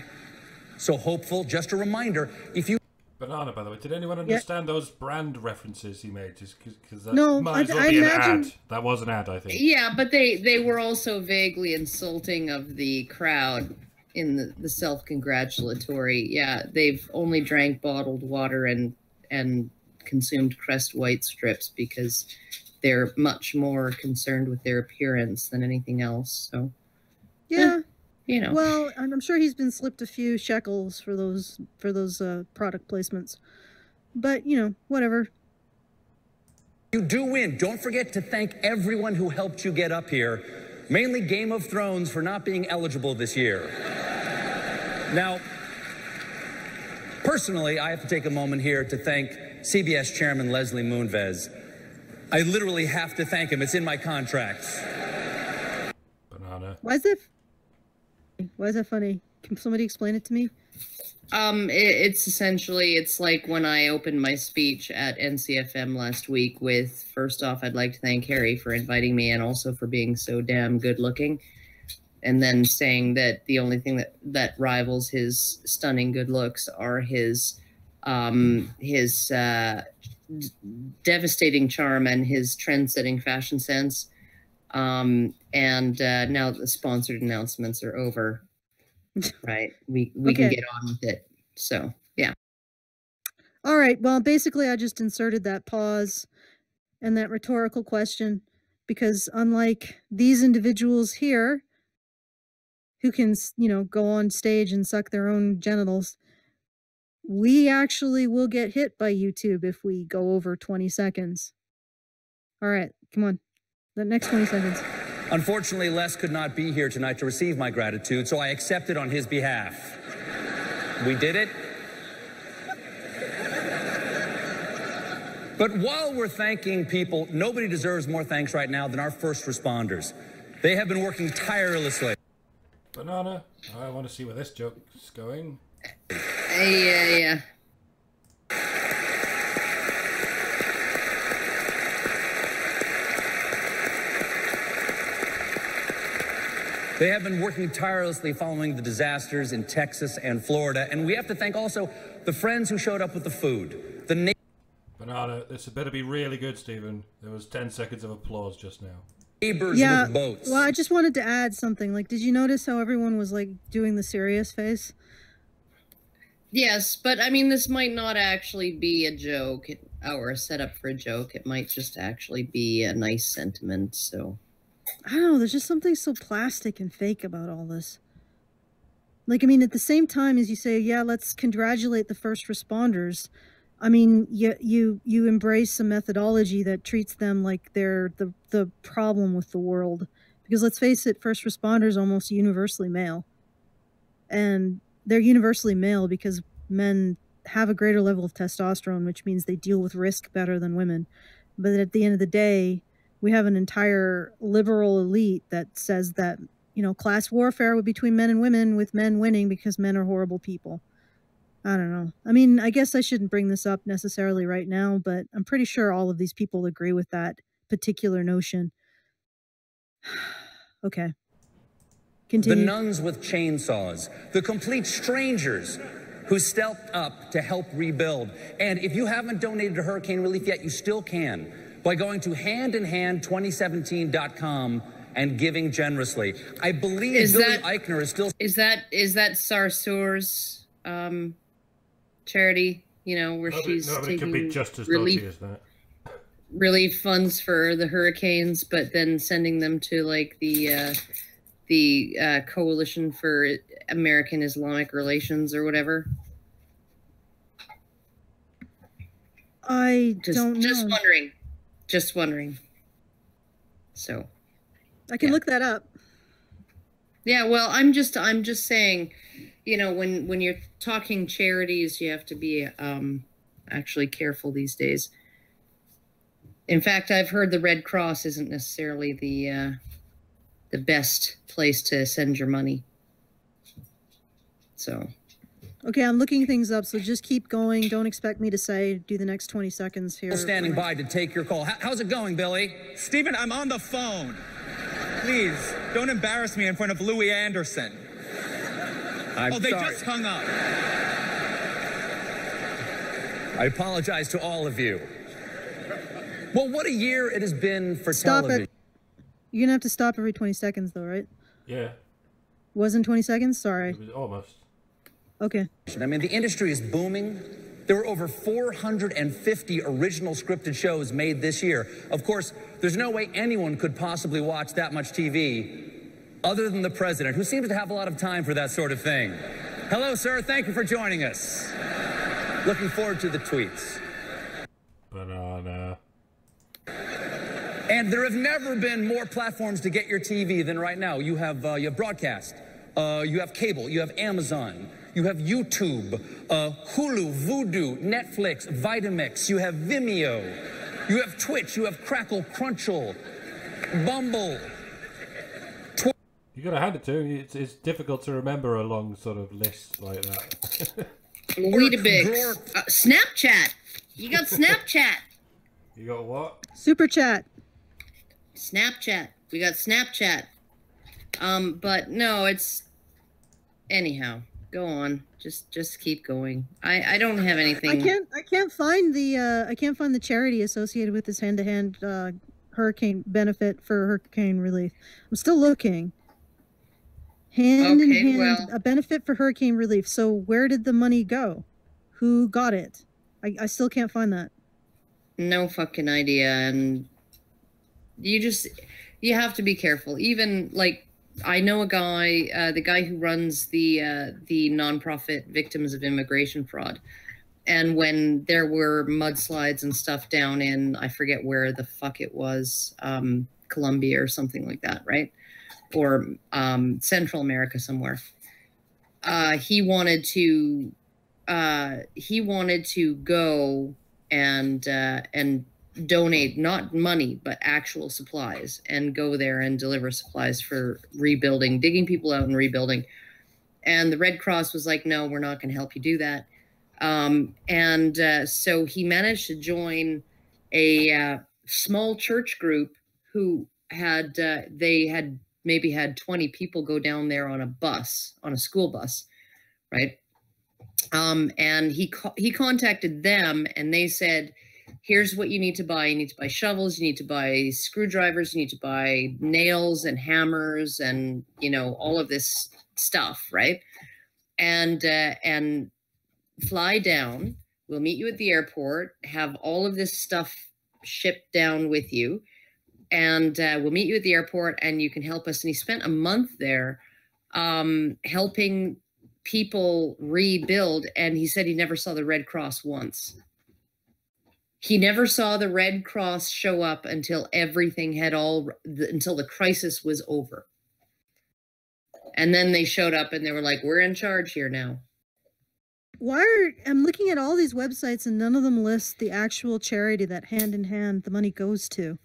so hopeful. Just a reminder, if you... Banana, by the way, did anyone understand those brand references he made? Just because that no, might as well be an ad. That was an ad, I think. Yeah, but they were also vaguely insulting of the crowd in the self-congratulatory. Yeah, they've only drank bottled water and consumed Crest White strips because they're much more concerned with their appearance than anything else. So yeah. Well, I'm sure he's been slipped a few shekels for those product placements. But, you know, whatever. You do win. Don't forget to thank everyone who helped you get up here, mainly Game of Thrones for not being eligible this year. Now, personally, I have to take a moment here to thank CBS Chairman Leslie Moonves. I literally have to thank him. It's in my contracts. Banana. Why is that funny? Can somebody explain it to me? It's essentially, it's like when I opened my speech at NCFM last week with, first off, I'd like to thank Harry for inviting me and also for being so damn good looking. And then saying that the only thing that rivals his stunning good looks are his devastating charm and his trend-setting fashion sense. And now the sponsored announcements are over. Right. We can get on with it. So, yeah. All right. Well, basically, I just inserted that pause and that rhetorical question because unlike these individuals here who can, you know, go on stage and suck their own genitals, we actually will get hit by YouTube if we go over 20 seconds. All right. Come on. The next 20 seconds. Unfortunately, Les could not be here tonight to receive my gratitude, so I accepted on his behalf. We did it. But while we're thanking people, nobody deserves more thanks right now than our first responders. They have been working tirelessly. Banana, I want to see where this joke's going. Yeah. They have been working tirelessly following the disasters in Texas and Florida, and we have to thank also the friends who showed up with the food. Banana, this had better be really good, Stephen. There was 10 seconds of applause just now. Neighbors with boats. Well, I just wanted to add something. Like, did you notice how everyone was, like, doing the serious face? Yes, but I mean, this might not actually be a joke or a setup for a joke. It might just actually be a nice sentiment, so... I don't know, there's just something so plastic and fake about all this. Like, I mean, at the same time as you say, yeah, let's congratulate the first responders, I mean, you embrace a methodology that treats them like they're the problem with the world. Because let's face it, first responders are almost universally male. And they're universally male because men have a greater level of testosterone, which means they deal with risk better than women. But at the end of the day, we have an entire liberal elite that says that, you know, class warfare between men and women, with men winning because men are horrible people. I don't know. I mean, I guess I shouldn't bring this up necessarily right now, but I'm pretty sure all of these people agree with that particular notion. Okay. Continue. The nuns with chainsaws, the complete strangers who stepped up to help rebuild. And if you haven't donated to hurricane relief yet, you still can by going to handinhand2017.com and giving generously. I believe Billy Eichner is still... Is that Sarsour's charity, you know, where she's no, but taking it could be just as dodgy as that. Relief funds for the hurricanes, but then sending them to, like, the Coalition for American Islamic Relations or whatever? I don't know. Just wondering. So, I can look that up. Yeah, well, I'm just saying, you know, when you're talking charities, you have to be actually careful these days. In fact, I've heard the Red Cross isn't necessarily the best place to send your money. So. Okay, I'm looking things up, so just keep going. Don't expect me to do the next 20 seconds here. Standing by to take your call. How's it going, Billy? Stephen, I'm on the phone. Please, don't embarrass me in front of Louis Anderson. They just hung up. I apologize to all of you. Well, what a year it has been for television. You're going to have to stop every 20 seconds, though, right? Yeah. Wasn't 20 seconds? Sorry. It was almost. Okay. I mean, the industry is booming. There were over 450 original scripted shows made this year. Of course, there's no way anyone could possibly watch that much TV other than the president, who seems to have a lot of time for that sort of thing. Hello, sir. Thank you for joining us. Looking forward to the tweets. Banana. And there have never been more platforms to get your TV than right now. You have broadcast, you have cable, you have Amazon, you have YouTube, Hulu, Vudu, Netflix, Vitamix, you have Vimeo, you have Twitch, you have Crackle, Crunchle, Bumble. You gotta hand it to him. It's difficult to remember a long sort of list like that. Weetabix. Snapchat. You got Snapchat. You got what? Super chat. Snapchat. We got Snapchat. But no, it's anyhow. Go on. Just keep going. I don't have anything. I can't find the charity associated with this hand-to-hand hurricane benefit for hurricane relief. I'm still looking. Hand in hand, a benefit for hurricane relief. So where did the money go? Who got it? I still can't find that. No fucking idea. And you have to be careful. Even like I know a guy, the guy who runs the nonprofit Victims of Immigration Fraud. And when there were mudslides and stuff down in, I forget where the fuck it was, Colombia or something like that, right? Or Central America somewhere. He wanted to go and donate not money but actual supplies and go there and deliver supplies for rebuilding, digging people out and rebuilding. And the Red Cross was like, no, we're not going to help you do that. So he managed to join a small church group who had maybe had 20 people go down there on a school bus, right? And he contacted them and they said, here's what you need to buy. You need to buy shovels, you need to buy screwdrivers, you need to buy nails and hammers and, all of this stuff, right? And fly down. We'll meet you at the airport, have all of this stuff shipped down with you. And we'll meet you at the airport and you can help us. And he spent a month there helping people rebuild. And he said he never saw the Red Cross once. He never saw the Red Cross show up until until the crisis was over. And then they showed up and they were like, we're in charge here now. I'm looking at all these websites and none of them list the actual charity that hand in hand the money goes to.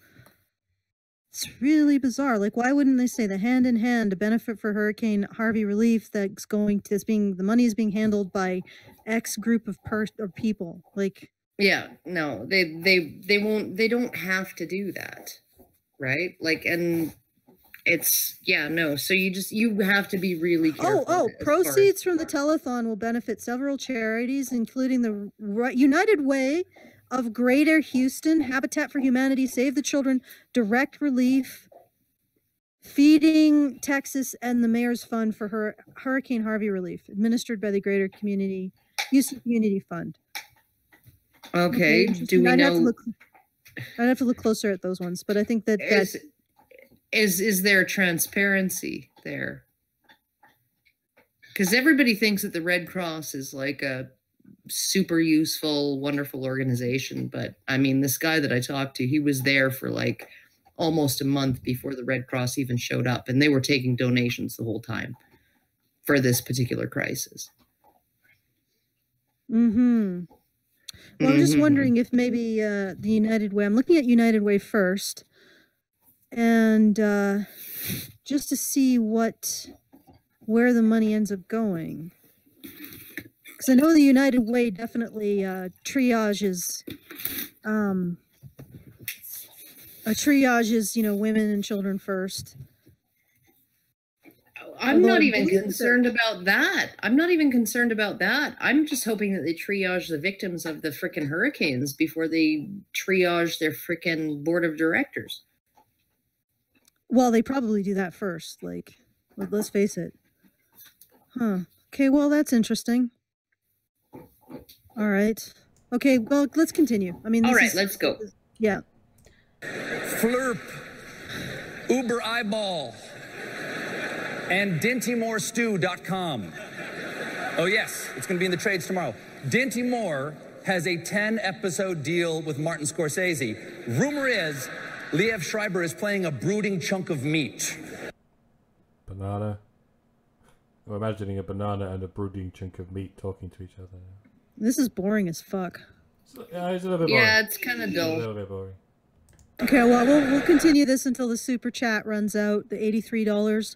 It's really bizarre. Like, why wouldn't they say the hand in hand, a benefit for Hurricane Harvey relief that's going to the money is being handled by X group of people? Like, yeah, no, they won't. They don't have to do that, right? Like, and it's no. So you have to be really careful. Proceeds from the telethon will benefit several charities, including the United Way of Greater Houston, Habitat for Humanity, Save the Children, Direct Relief, Feeding Texas, and the Mayor's Fund for Hurricane Harvey relief, administered by the Greater Houston Community Fund. Okay. Do we I'd know? I'd have to look closer at those ones, but I think that is there transparency there? Because everybody thinks that the Red Cross is like a super useful, wonderful organization. But I mean, this guy that I talked to, he was there for like almost a month before the Red Cross even showed up. And they were taking donations the whole time for this particular crisis. Mm-hmm. Well, I'm just wondering if maybe the United Way, I'm looking at United Way first. And just to see where the money ends up going. Because I know the United Way definitely triages, women and children first. I'm not even concerned about that. I'm just hoping that they triage the victims of the frickin' hurricanes before they triage their frickin' board of directors. Well, they probably do that first. Like, let's face it. Huh. Okay, well, that's interesting. All right. Okay, well, let's continue. I mean, all right, let's go. Yeah. Flurp, Uber Eyeball, and DintyMoreStew.com. Oh, yes, it's going to be in the trades tomorrow. Dinty Moore has a 10-episode deal with Martin Scorsese. Rumor is Liev Schreiber is playing a brooding chunk of meat. Banana. I'm imagining a banana and a brooding chunk of meat talking to each other. This is boring as fuck. It's a little bit boring. Yeah, it's kind of dull. A little bit boring. Okay, well, we'll continue this until the super chat runs out, the $83,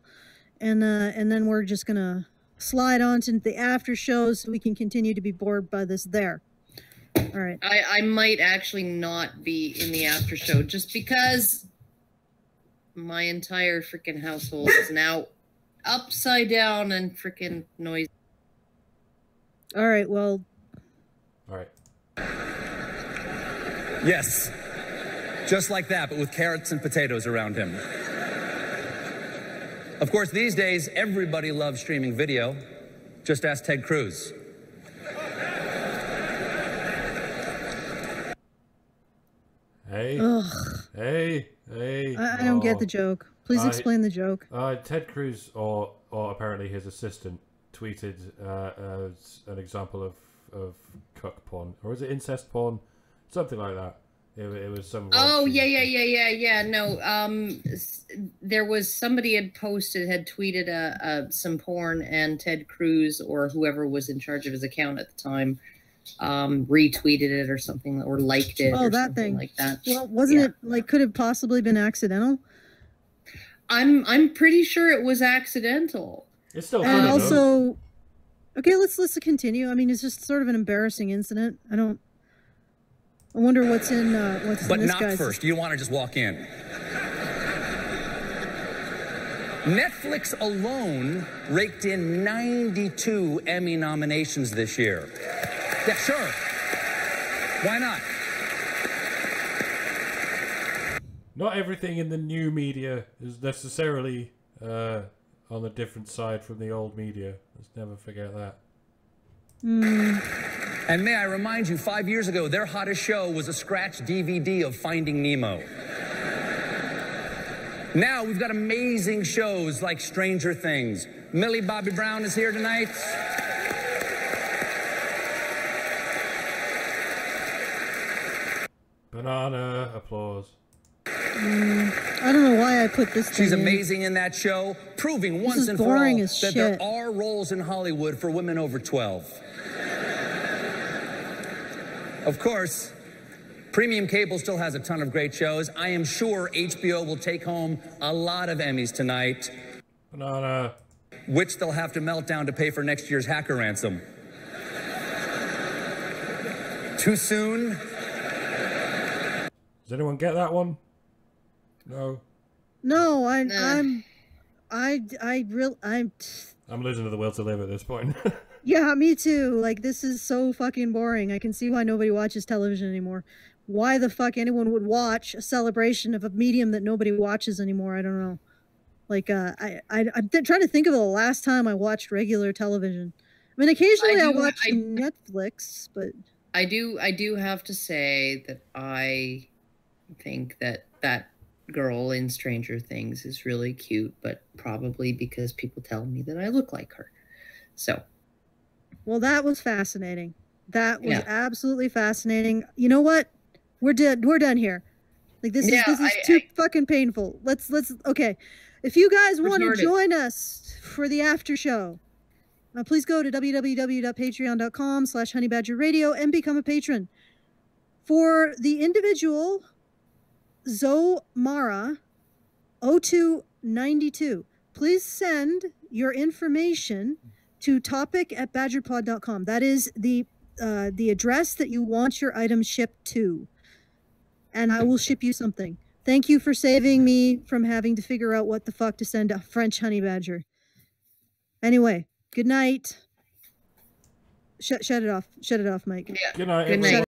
and then we're just gonna slide on to the after shows so we can continue to be bored by this there. All right. I might actually not be in the after show just because my entire freaking household is now upside down and freaking noisy. All right, well. All right. Yes. Just like that, but with carrots and potatoes around him. Of course, these days, everybody loves streaming video. Just ask Ted Cruz. Hey. Ugh. Hey. I don't get the joke. Please explain the joke. Ted Cruz, or apparently his assistant, tweeted as an example of cuck porn. Or is it incest porn? Something like that. It was some. Oh yeah. No, there was somebody had tweeted some porn, and Ted Cruz or whoever was in charge of his account at the time retweeted it or something, or liked it. Oh, or that something thing. like that. Well, wasn't it like could have possibly been accidental? I'm pretty sure it was accidental. It's still and funny, also. though. Okay, let's continue. I mean, it's just sort of an embarrassing incident. I wonder what's in this But not guy's... first. You want to just walk in. Netflix alone raked in 92 Emmy nominations this year. Yeah, sure. Why not? Not everything in the new media is necessarily on a different side from the old media. Let's never forget that. And may I remind you, 5 years ago, their hottest show was a scratch DVD of Finding Nemo. Now we've got amazing shows like Stranger Things. Millie Bobby Brown is here tonight. Banana applause. I don't know why I put this. She's amazing in that show, proving once and for all that there are roles in Hollywood for women over 12. Of course, premium cable still has a ton of great shows. I am sure HBO will take home a lot of Emmys tonight. Banana. Which they'll have to melt down to pay for next year's hacker ransom. Too soon? Does anyone get that one? No. No, I'm losing to the will to live at this point. Yeah, me too. Like, this is so fucking boring. I can see why nobody watches television anymore. Why the fuck anyone would watch a celebration of a medium that nobody watches anymore, I don't know. Like, I'm trying to think of the last time I watched regular television. I mean, occasionally I watch Netflix, but... I do have to say that I think that girl in Stranger Things is really cute, but probably because people tell me that I look like her. So... Well, that was fascinating. That was absolutely fascinating. You know what? We're done here. Like, this is too fucking painful. Let's okay. If you guys want to join us for the after show, please go to www.patreon.com/honeybadgerradio and become a patron. For the individual Zomara 0292, please send your information to topic@badgerpod.com. That is the address that you want your item shipped to. And I will ship you something. Thank you for saving me from having to figure out what the fuck to send a French honey badger. Anyway, good night. Shut it off. Shut it off, Mike. Yeah. Good night, everyone.